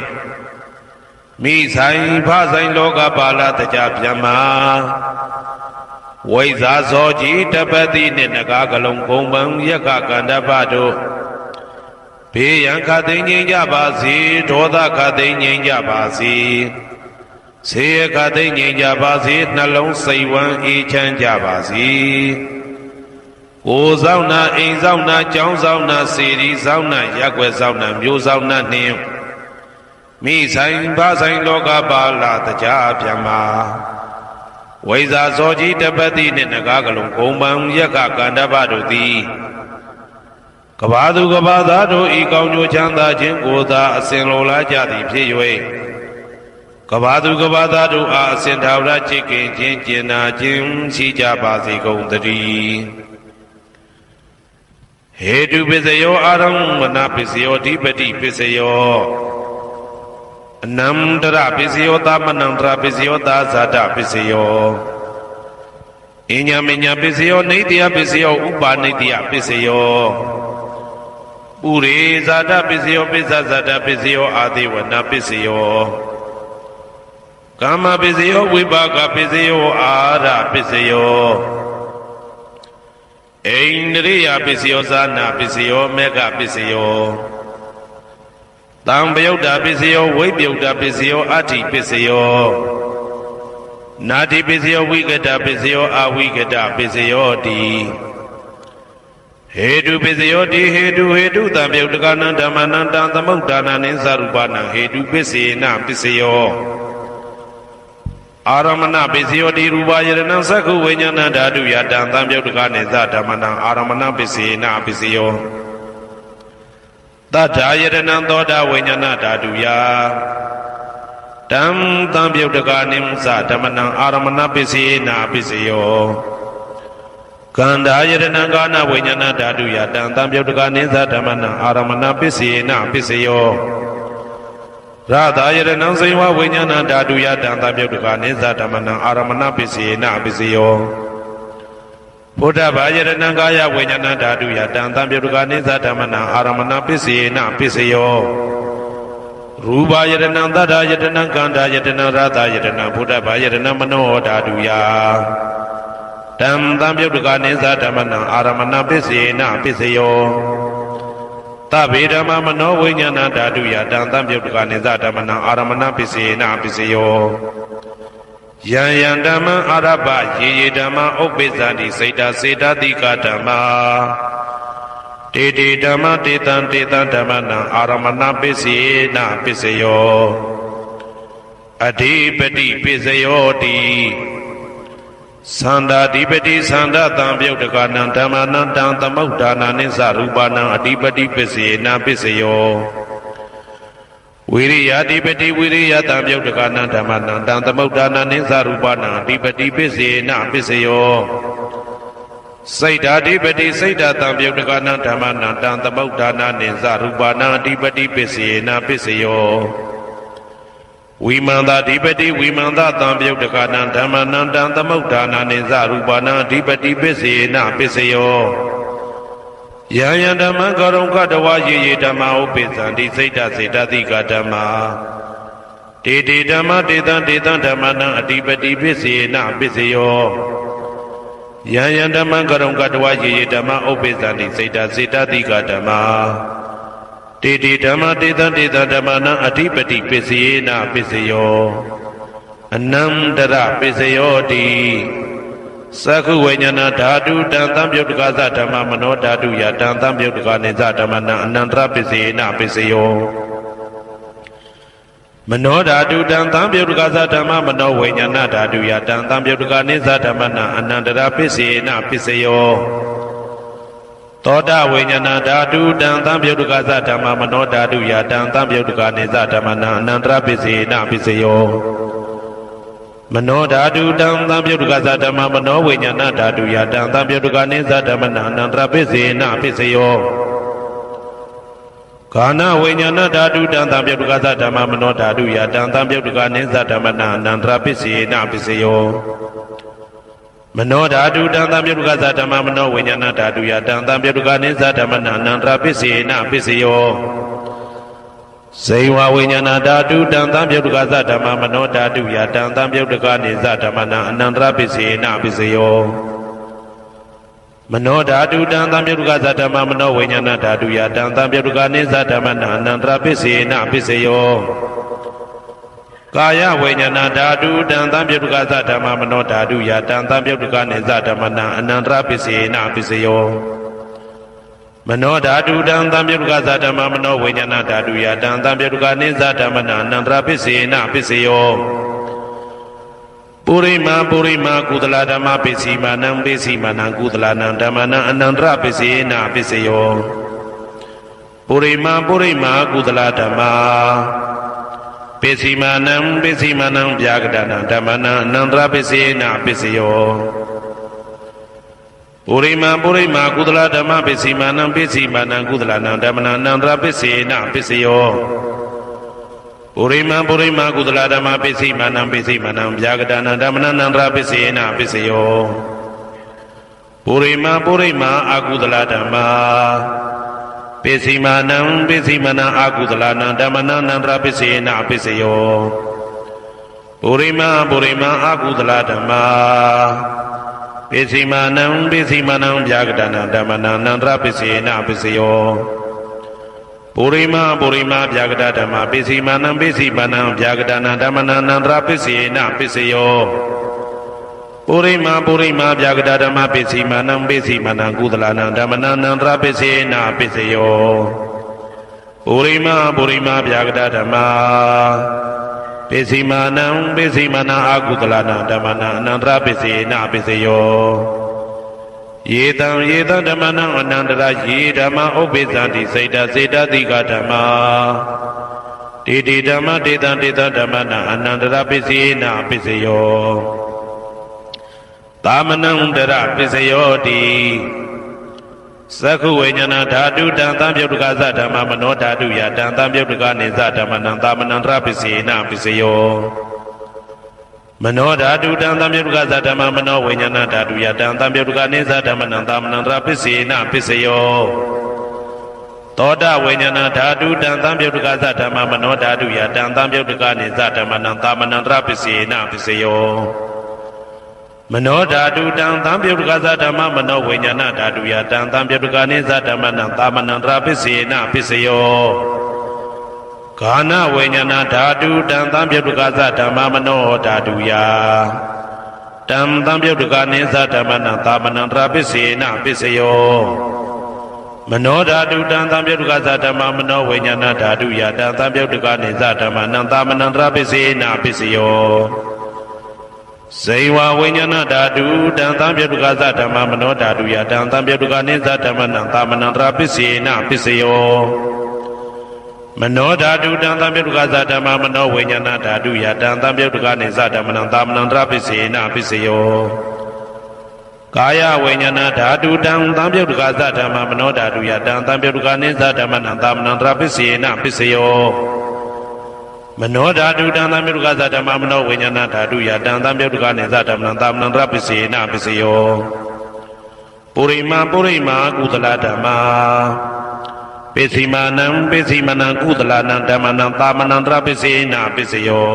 မိဆိုင်ဖဆိုင်လောကပါဠတကြဗျမ္မာဝိဇာဇောကြီးတပတိနှင့်နဂါကလုံးကုံပံယက္ခကန္တပတို့ဘေးရန်ခသိငြိမ်းကြပါစေဒေါသခသိငြိမ်းကြပါစေဆေးရခသိငြိမ်းကြပါစေနှလုံးစိတ်ဝမ်းအေးချမ်းကြပါစေကိုယ်ဆောင်နာအိမ်ဆောင်နာကျောင်းဆောင်နာစေရီဆောင်နာရက်ွယ်ဆောင်နာမျိုးဆောင်နာနှင့်မိဆိုင်ဖဆိုင်လောကပါဠတကြဗျမ္မာဝိဇာဇောကြီးတပတိနှင့်နဂါကလုံးကုံပံယက္ခကန္တပတို့သည်ကဘာသူကဘာသားတို့ဤကောင်းကျိုးချမ်းသာခြင်းကိုသာအစဉ်လိုလားကြသည်ဖြစ်၍ကဘာသူကဘာသားတို့အားအစဉ်ထာဝရချစ်ခင်ခြင်းကျင်နာခြင်းရှိကြပါစေကုန်သတည်းဟေတုပစ္စယောအာရမဏပစ္စယောဓိပတိပစ္စယောအနန္တရပစ္စယောသမနန္တရပစ္စယောသာဇာတပစ္စယောအညမညပစ္စယောနေတယပစ္စယောဥပါနေတယပစ္စယောပုရိဇာတပစ္စယောပစ္စဇာတပစ္စယောအာတိဝနပစ္စယောကာမပစ္စယောဝိပါကပစ္စယောအာရပစ္စယောအိန္ဒြိယပစ္စယောဇာနာပစ္စယောမေဃပစ္စယောတံပယုတ်တာပစ္စယောဝိပယုတ်တာပစ္စယောအဋ္ဌိပစ္စယောနာတိပစ္စယောဝိကတပစ္စယောအဝိကတပစ္စယောတိဟေတုပစ္စယောတိဟေတုတံပယုတ်တကနံဓမ္မနံတံသမုဋ္ဌာနာနိသရူပနံဟေတုပစ္စေနပစ္စယောအာရမဏပစ္စယောတိရူပယရဏံသက္ခုဝိညာဏဓာတုယတံသံပယုတ်တကနိသဓမ္မနံအာရမဏပစ္စေနပစ္စယောတထာယတနံသောတာဝိညာဏဓာတုယတံသံပယုတ်တကနိသဓမ္မနံအာရမဏပစ္စေနပစ္စယောကန္တာယတနံကာနဝိညာဏဓာတုယတံသံပယုတ်တကနိသဓမ္မနံအာရမဏပစ္စေနပစ္စယောရသာယတနံဇိဝဝိညာဏဓာတုယတံသံပယုတ်တကနိသဓမ္မနံအာရမဏပစ္စေနပစ္စယောဘုဒ္ဓဘာယတနံကာယဝိညာဏဓာတုယတံသံပယုတ်တကနိသဓမ္မနံအာရမဏပစ္စေနပစ္စယောရူပယတနံသတ္တယတနံကန္တာယတနံရသယတနံဘုဒ္ဓဘာယတနံမနောဓာတုယတံသံပယုတ်တကနိသဓမ္မနံအာရမဏပစ္စေနပစ္စယောသဗ္ဗေဓမ္မမနောဝိညာဏဓာတုယတံသံပယုတ်တကနိသဓမ္မနံအာရမဏပစ္စေနပစ္စယောယံယံဓမ္မအာရပယေယေဓမ္မဥပ္ပိသန္တိစိတ်တာစေတတိကဓမ္မတေတေဓမ္မတေတံဓမ္မနံအာရမဏပစ္စေနပစ္စယောအဓိပတိပစ္စယောတိသန္တာဓိပတိသန္တာတံပယုတ်တကနံဓမ္မနံတံသမုဋ္ဌာနာနိသရူပနံအဓိပတိပစ္စေနပစ္စယောဝိရိယဓိပတိဝိရိယတံပယုတ်တကနံဓမ္မနံတံသမုဋ္ဌာနာနိသရူပနံအဓိပတိပစ္စေနပစ္စယောစိတ်ဓာဓိပတိစိတ်ဓာတံပယုတ်တကနံဓမ္မနံတံသမုဋ္ဌာနာနိသရူပနံအဓိပတိပစ္စေနပစ္စယောဝိမန္တဓိပတိဝိမန္တတံပယုတ်တကနံဓမ္မနံတံသမုဋ္ဌာနာနိသရူပနံအဓိပတိပစ္စေနပစ္စယောယံယံဓမ္မကရုံကတဝယေယေဓမ္မဥပ္ပိသန္တိစိတ်တစေတတိကဓမ္မာတေတေဓမ္မတေတံဓမ္မနံအဓိပတိပစ္စေနပစ္စယောယံယံဓမ္မကရုံကတဝယေယေဓမ္မဥပ္ပိသန္တိစိတ်တစေတတိကဓမ္မာတေတေဓမ္မတေတံဓမ္မနံအဓိပတိပစ္စေနပစ္စယောအနန္တရပစ္စယောတိသက္ခုဝိညာဏဓာတုတံသံပယုတ်တကသဓမ္မမနောဓာတုယတံသံပယုတ်တကနိသဓမ္မနံအနန္တရပစ္စေနပစ္စယောမနောဓာတုတံသံပယုတ်တကသဓမ္မမနောဝိညာဏဓာတုယတံသံပယုတ်တကနိသဓမ္မနံအနန္တရပစ္စေနပစ္စယော သောတာဝိညာဏဓာတုတံသံပြုတ်တကသဓမ္မမနောဓာတုယတံသံပြုတ်တကနေသဓမ္မနံအနန္တရပိစေနပိစယောမနောဓာတုတံသံပြုတ်တကသဓမ္မမနောဝိညာဏဓာတုယတံသံပြုတ်တကနေသဓမ္မနံအနန္တရပိစေနပိစယောကာနဝိညာဏဓာတုတံသံပြုတ်တကသဓမ္မမနောဓာတုယတံသံပြုတ်တကနေသဓမ္မနံအနန္တရပိစေနပိစယောမနောဓာတုတံသံပြုတ်တကသဓမ္မမနောဝိညာဏဓာတုယတံသံပြုတ်တကနေသဓမ္မနံအနန္တရပိစေနပိစယောဇေဝဝိညာဏဓာတုတံသံပြုတ်တကသဓမ္မမနောဓာတုယတံသံပြုတ်တကနေသဓမ္မနံအနန္တရပိစေနပိစယောမနောဓာတုတံသံပြုတ်တကသဓမ္မမနောဝိညာဏဓာတုယတံသံပြုတ်တကနေသဓမ္မနံအနန္တရပိစေနပိစယောကာယဝိညာဏဓာတုတံသံပြုတ်တကသဓမ္မမနောဓာတုယတံသံပြုတ်တကနေသဓမ္မနံအနန္တရပိစေနပိစယောမနောဓာတုတံသံပြုတ်တကသဓမ္မမနောဝိညာဏဓာတုယတံသံပြုတ်တကနေသဓမ္မနံအနန္တရပိစေနပိစယောပုရိမာကုသလဓမ္မပိစီမာနံပိစီမာနံကုသလနံဓမ္မနံအနန္တရပိစေနပိစယောပုရိမာကုသလဓမ္မပိစီမာနံဗျာကတနံဓမ္မနံအနန္တရပိစေနပိစယောပုရိမာကုသလဓမ္မပိစီမာနံကုသလနံဓမ္မနံအနန္တရပိစေနပိစယောပုရိမာကုသလဓမ္မပိစီမာနံဗျာကတနံဓမ္မနံအနန္တရပိစေနပိစယောပုရိမာအကုသလဓမ္မပိစီမာနံအကုသလနံဓမ္မနံအနန္တရပိစေနပိစယောပုရိမာအကုသလဓမ္မပိစီမာနံဗျာကတနံဓမ္မနံအနန္တရပိစေနပိစယောပုရိမာဗျာကတဓမ္မပိစီမာနံဗျာကတနံဓမ္မနံအနန္တရပိစေနပိစယောပုရိမာဗျာကတဓမ္မပိစီမာနံကုသလနံဓမ္မနံအနန္တရပိစေနပိစယောပုရိမာဗျာကတဓမ္မပိစီမာနံအကုသလနံဓမ္မနံအနန္တရပိစေနပိစယောယေတံဓမ္မနံအနန္တရယေဓမ္မဥပ္ပိသံတိစေတတိကဓမ္မတေဓမ္မတေတံဓမ္မနံအနန္တရပိစေနပိစယောသာမနံတရပိစယောတိသက္ခုဝိညာဏဓာတုတံသံပြုတ်တကသဓမ္မမနောဓာတုယတံသံပြုတ်တကနေသဓမ္မနံသာမနံတရပိစေနပိစယောမနောဓာတုတံသံပြုတ်တကသဓမ္မမနောဝိညာဏဓာတုယတံသံပြုတ်တကနေသဓမ္မနံသာမနံတရပိစေနပိစယောသောတာဝိညာဏဓာတုတံသံပြုတ်တကသဓမ္မမနောဓာတုယတံသံပြုတ်တကနေသဓမ္မနံသာမနံတရပိစေနပိစယောမနောဓာတုတံသံပြုတ်တကသဓမ္မမနောဝိညာဏဓာတုယတံသံပြုတ်တကနေသဓမ္မနံသာမနံတရပိစေနပိစယောကာနဝိညာဏဓာတုတံသံပြုတ်တကသဓမ္မမနောဓာတုယတံသံပြုတ်တကနေသဓမ္မနံသာမနံတရပိစေနပိစယောမနောဓာတုတံသံပြုတ်တကသဓမ္မမနောဝိညာဏဓာတုယတံသံပြုတ်တကနေသဓမ္မနံသာမနံတရပိစေနပိစယောဇေဝဝိညာဏဓာတုတံသံပြုတ်တကသဓမ္မမနောဓာတုယတံသံပြုတ်တကနေသဓမ္မနံသာမနံတရပိစေနပိစယောမနောဓာတုတံသံပြုတ်တကသဓမ္မမနောဝိညာဏဓာတုယတံသံပြုတ်တကနေသဓမ္မနံသာမနံတရပိစေနပိစယောကာယဝိညာဏဓာတုတံသံပြုတ်တကသဓမ္မမနောဓာတုယတံသံပြုတ်တကနေသဓမ္မနံသာမနံတရပိစေနပိစယောမနောဓာတုတံသံပြုတ်တကသဓမ္မမနောဝိညာဏဓာတုယတံသံပြုတ်တကနေသဓမ္မနံသာမနံတရပိစေနပိစယောပုရိမာကုသလဓမ္မပိစီမာနံကုသလနံဓမ္မနံသာမနံတရပိစေနပိစယော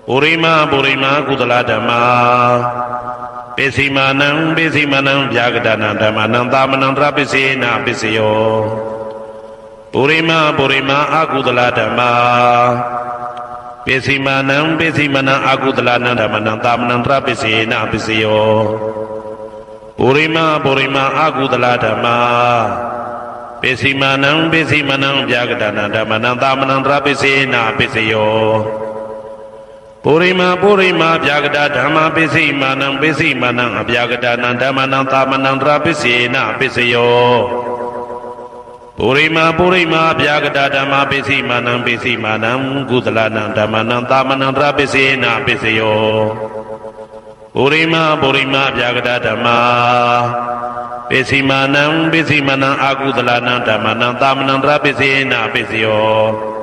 ပုရိမာကုသလဓမ္မပိစီမာနံဗျာကတနံဓမ္မနံသာမနံတရပိစေနပိစယောပုရိမာအကုသလဓမ္မပိစီမာနံအကုသလနံဓမ္မနံသာမနံတရပိစေနပိစယောပုရိမာအကုသလဓမ္မပိစီမာနံဗျာကတနံဓမ္မနံသာမနံတရပိစေနပိစယော ပုရိမာဗျာဂတာဓမ္မပစ္စည်းမာနံအဗျာဂတာနံဓမ္မနံသာမနံတရာပစ္စေနပစ္စယောပုရိမာဗျာဂတာဓမ္မပစ္စည်းမာနံကုသလနံဓမ္မနံသာမနံတရာပစ္စေနပစ္စယောပုရိမာဗျာဂတာဓမ္မပစ္စည်းမာနံအကုသလနံဓမ္မနံသာမနံတရာပစ္စေနပစ္စယော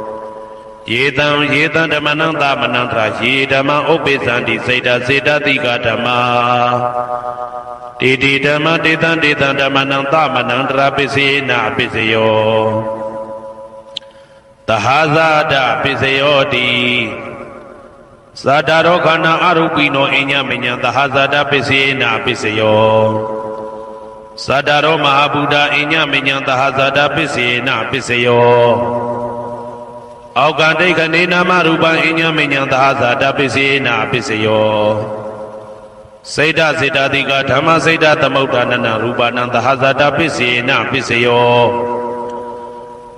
ယေတံဓမ္မနံသာမနံတရာယေဓမ္မဥပ္ပိသန္တိစေတတိကဓမ္မတေဓမ္မတေတံဓမ္မနံသာမနံတရာပစ္စေနပစ္စယောသဟာဇာတပစ္စယောတိဇာတာရောခန္ဓာအရူပိနောအညမညံသဟာဇာတပစ္စေနပစ္စယောဇာတာရောမဟာဗုဒ္ဓအညမညံသဟာဇာတပစ္စေနပစ္စယောအောက်ကဒိဋ္ဌနေနာမရူပံအညမညံသဟာဇာတပစ္စေနပစ္စယောစေတတိကဓမ္မစေတသမုဋ္ဌာနနရူပနံသဟာဇာတပစ္စေနပစ္စယော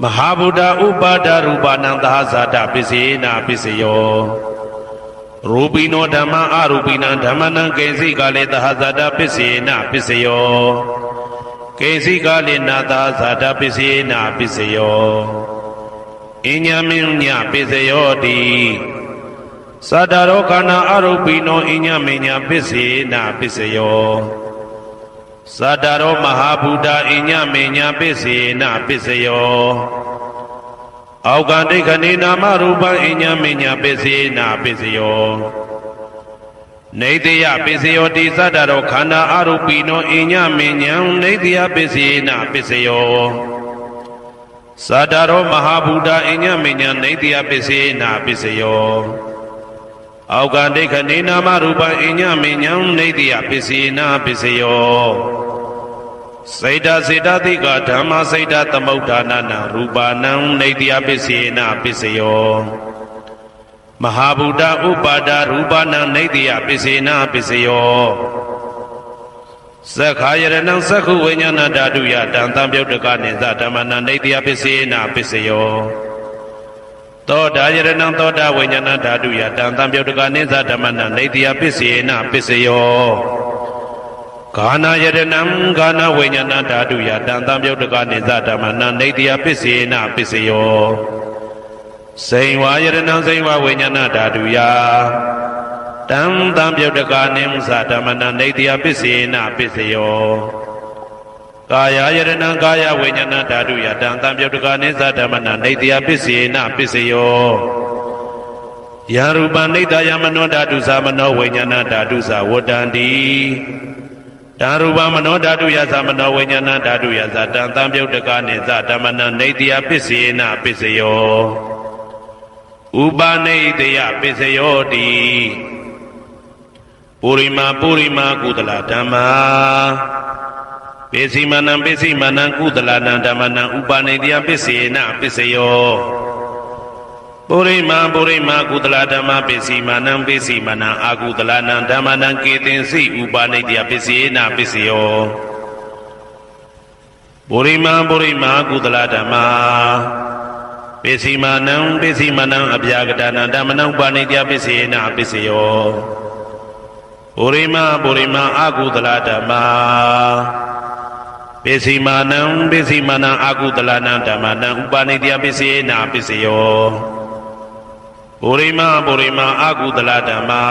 မဟာဗုဒ္ဓဥပါဒရူပနံသဟာဇာတပစ္စေနပစ္စယောရူပိနောဓမ္မအရူပိနံဓမ္မနံကေစီကလေသဟာဇာတပစ္စေနပစ္စယောကေစီကလေနာသဟာဇာတပစ္စေနပစ္စယောအညမညပစ္စယောတိသတ္တရောခန္ဓာအရူပိနောအညမညပစ္စေနပစ္စယောသတ္တရောမဟာဗုဒ္ဓအညမညပစ္စေနပစ္စယောအောက်ကဒိဋ္ဌနေနာမရူပံအညမညပစ္စေနပစ္စယောနေတယပစ္စယောတိသတ္တရောခန္ဓာအရူပိနောအညမညံနေတယပစ္စေနပစ္စယောသတ္တရောမဟာဗုဒ္ဓအညမညံနေတယပစ္စေနပစ္စယောအောက်ကဒိဋ္ဌနေနာမရူပံအညမညံနေတယပစ္စေနပစ္စယောစေတတိကဓမ္မစေတသမုဋ္ဌာနနရူပနံနေတယပစ္စေနပစ္စယောမဟာဗုဒ္ဓဥပါဒရူပနံနေတယပစ္စေနပစ္စယောသက္ခာယရဏံသက္ခုဝိညာဏဓာတုယတံသံပြုတ်တကနိသဓမ္မနံနေတယပစ္စေနပစ္စယောသောတာယရဏံသောတာဝိညာဏဓာတုယတံသံပြုတ်တကနိသဓမ္မနံနေတယပစ္စေနပစ္စယောဂာနာယရဏံဂာနာဝိညာဏဓာတုယတံသံပြုတ်တကနိသဓမ္မနံနေတယပစ္စေနပစ္စယောစိန်ဝါယရဏံစိန်ဝါဝိညာဏဓာတုယတံသံပြုတ်တကနိသဓမ္မနံနေတယပစ္စေနပစ္စယောကာယယရဏံကာယဝိညာဏဓာတုယတံသံပြုတ်တကနိသဓမ္မနံနေတယပစ္စေနပစ္စယောယရူပနိတယမနောဓာတုသမနောဝိညာဏဓာတုသဝတ္တန္တိတံရူပမနောဓာတုယသမနောဝိညာဏဓာတုယသတံသံပြုတ်တကနိသဓမ္မနံနေတယပစ္စေနပစ္စယောဥပနိတယပစ္စယောတိပုရိမာကုသလဓမ္မာပစ္စည်းမနံကုသလနံဓမ္မနံဥပနိတယပစ္စေနပစ္စယောပုရိမာကုသလဓမ္မပစ္စည်းမနံအာကုသလနံဓမ္မနံကေတင်စိဥပနိတယပစ္စေနပစ္စယောပုရိမာကုသလဓမ္မာပစ္စည်းမနံအဗျာဂတနံဓမ္မနံဥပနိတယပစ္စေနပစ္စယောပုရိမာအာကုသလဓမ္မာပစ္စည်းမနံအာကုသလနံဓမ္မနံဥပနိတယပစ္စေနပစ္စယောပုရိမာအာကုသလဓမ္မာ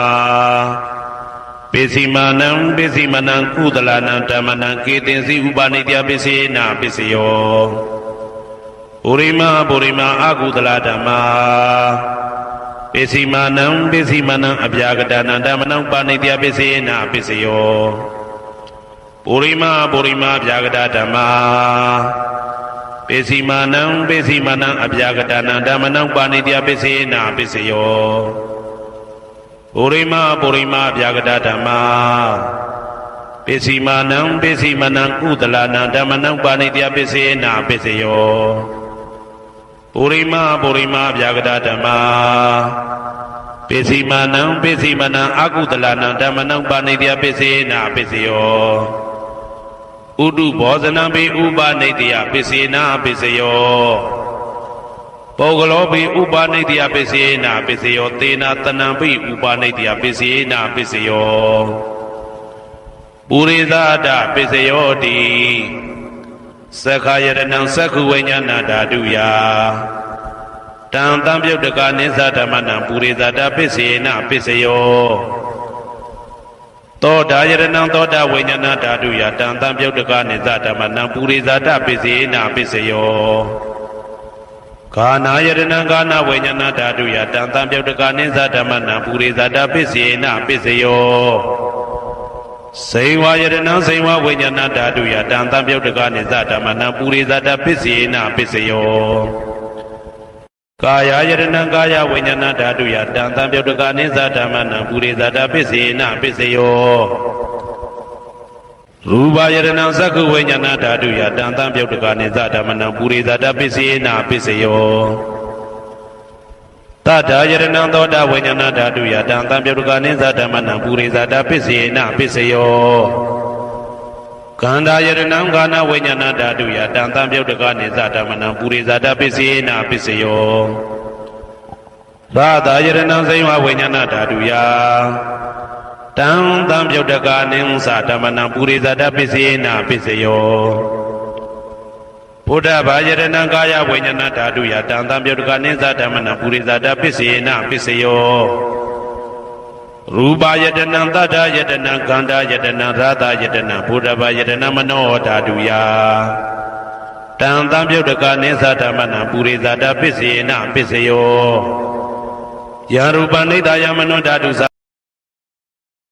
ပစ္စည်းမနံကုသလနံဓမ္မနံကေတင်စီဥပနိတယပစ္စေနပစ္စယောပုရိမာအာကုသလဓမ္မာပစ္စည်းမနံအဗျာဂတနံဓမ္မနံဥပနိတယပစ္စေနပစ္စယောပုရိမာဗျာဂတဓမ္မာပစ္စည်းမနံအဗျာဂတနံဓမ္မနံဥပနိတယပစ္စေနပစ္စယောပုရိမာဗျာဂတဓမ္မာပစ္စည်းမနံကုသလနံဓမ္မနံဥပနိတယပစ္စေနပစ္စယောပုရိမာဗျာဂတဓမ္မာပစ္စည်းမနံအာကုသလနံဓမ္မနံဥပနိတယပစ္စေနပစ္စယောဥဒုဘောဇနံပိဥပနိတယပစ္စေနပစ္စယော ပုဂ္ဂလောပိဥပါနိတ္တယပစ္စယေနပစ္စယောသေနာတဏံပိဥပါနိတ္တယပစ္စယေနပစ္စယောပုရိသဒပစ္စယောတိသက္ခာယတနံသက္ခုဝိညာဏဓာတုယတံတံပြုတ်တကနိသဓမ္မနံပုရိသဒပစ္စယေနပစ္စယောသောတာယတနံသောတာဝိညာဏဓာတုယတံတံပြုတ်တကနိသဓမ္မနံပုရိသဒပစ္စယေနပစ္စယောကာနာယတနံကာနာဝိညာဏဓာတုယတံတံပြုတ်တကနိသဓမ္မနံပုရိသဒပစ္စယေနပစ္စယောစေဝယတနံစေဝဝိညာဏဓာတုယတံတံပြုတ်တကနိသဓမ္မနံပုရိသဒပစ္စယေနပစ္စယောကာယယတနံကာယဝိညာဏဓာတုယတံတံပြုတ်တကနိသဓမ္မနံပုရိသဒပစ္စယေနပစ္စယောရူပယတနံသက္ခုဝိညာဏဓာတုယတံတံပြုတ်တကနိသဓမ္မနံပုရိသဒပစ္စယေနပစ္စယောတတယတနံသောတာဝိညာဏဓာတုယတံတံပြုတ်တကနိသဓမ္မနံပုရိသဒပစ္စယေနပစ္စယောကန္တာယတနံကာနဝိညာဏဓာတုယတံတံပြုတ်တကနိသဓမ္မနံပုရိသဒပစ္စယေနပစ္စယောရာသယတနံစေဝဝိညာဏဓာတုယတံတံပြုတ်တကနိသဓမ္မနံပုရိသဒပစ္စယေနပစ္စယောဘုဒ္ဓဘာယတနံကာယဝိညာဏဓာတုယတံတံပြုတ်တကနိသဓမ္မနံပုရိသဒပစ္စယေနပစ္စယောရူပယတနံတတ္တယတနံခန္ဓာယတနံရာသယတနံဘုဒ္ဓဘာယတနံမနောဓာတုယတံတံပြုတ်တကနိသဓမ္မနံပုရိသဒပစ္စယေနပစ္စယောယရူပနိဒာယမနောဓာတု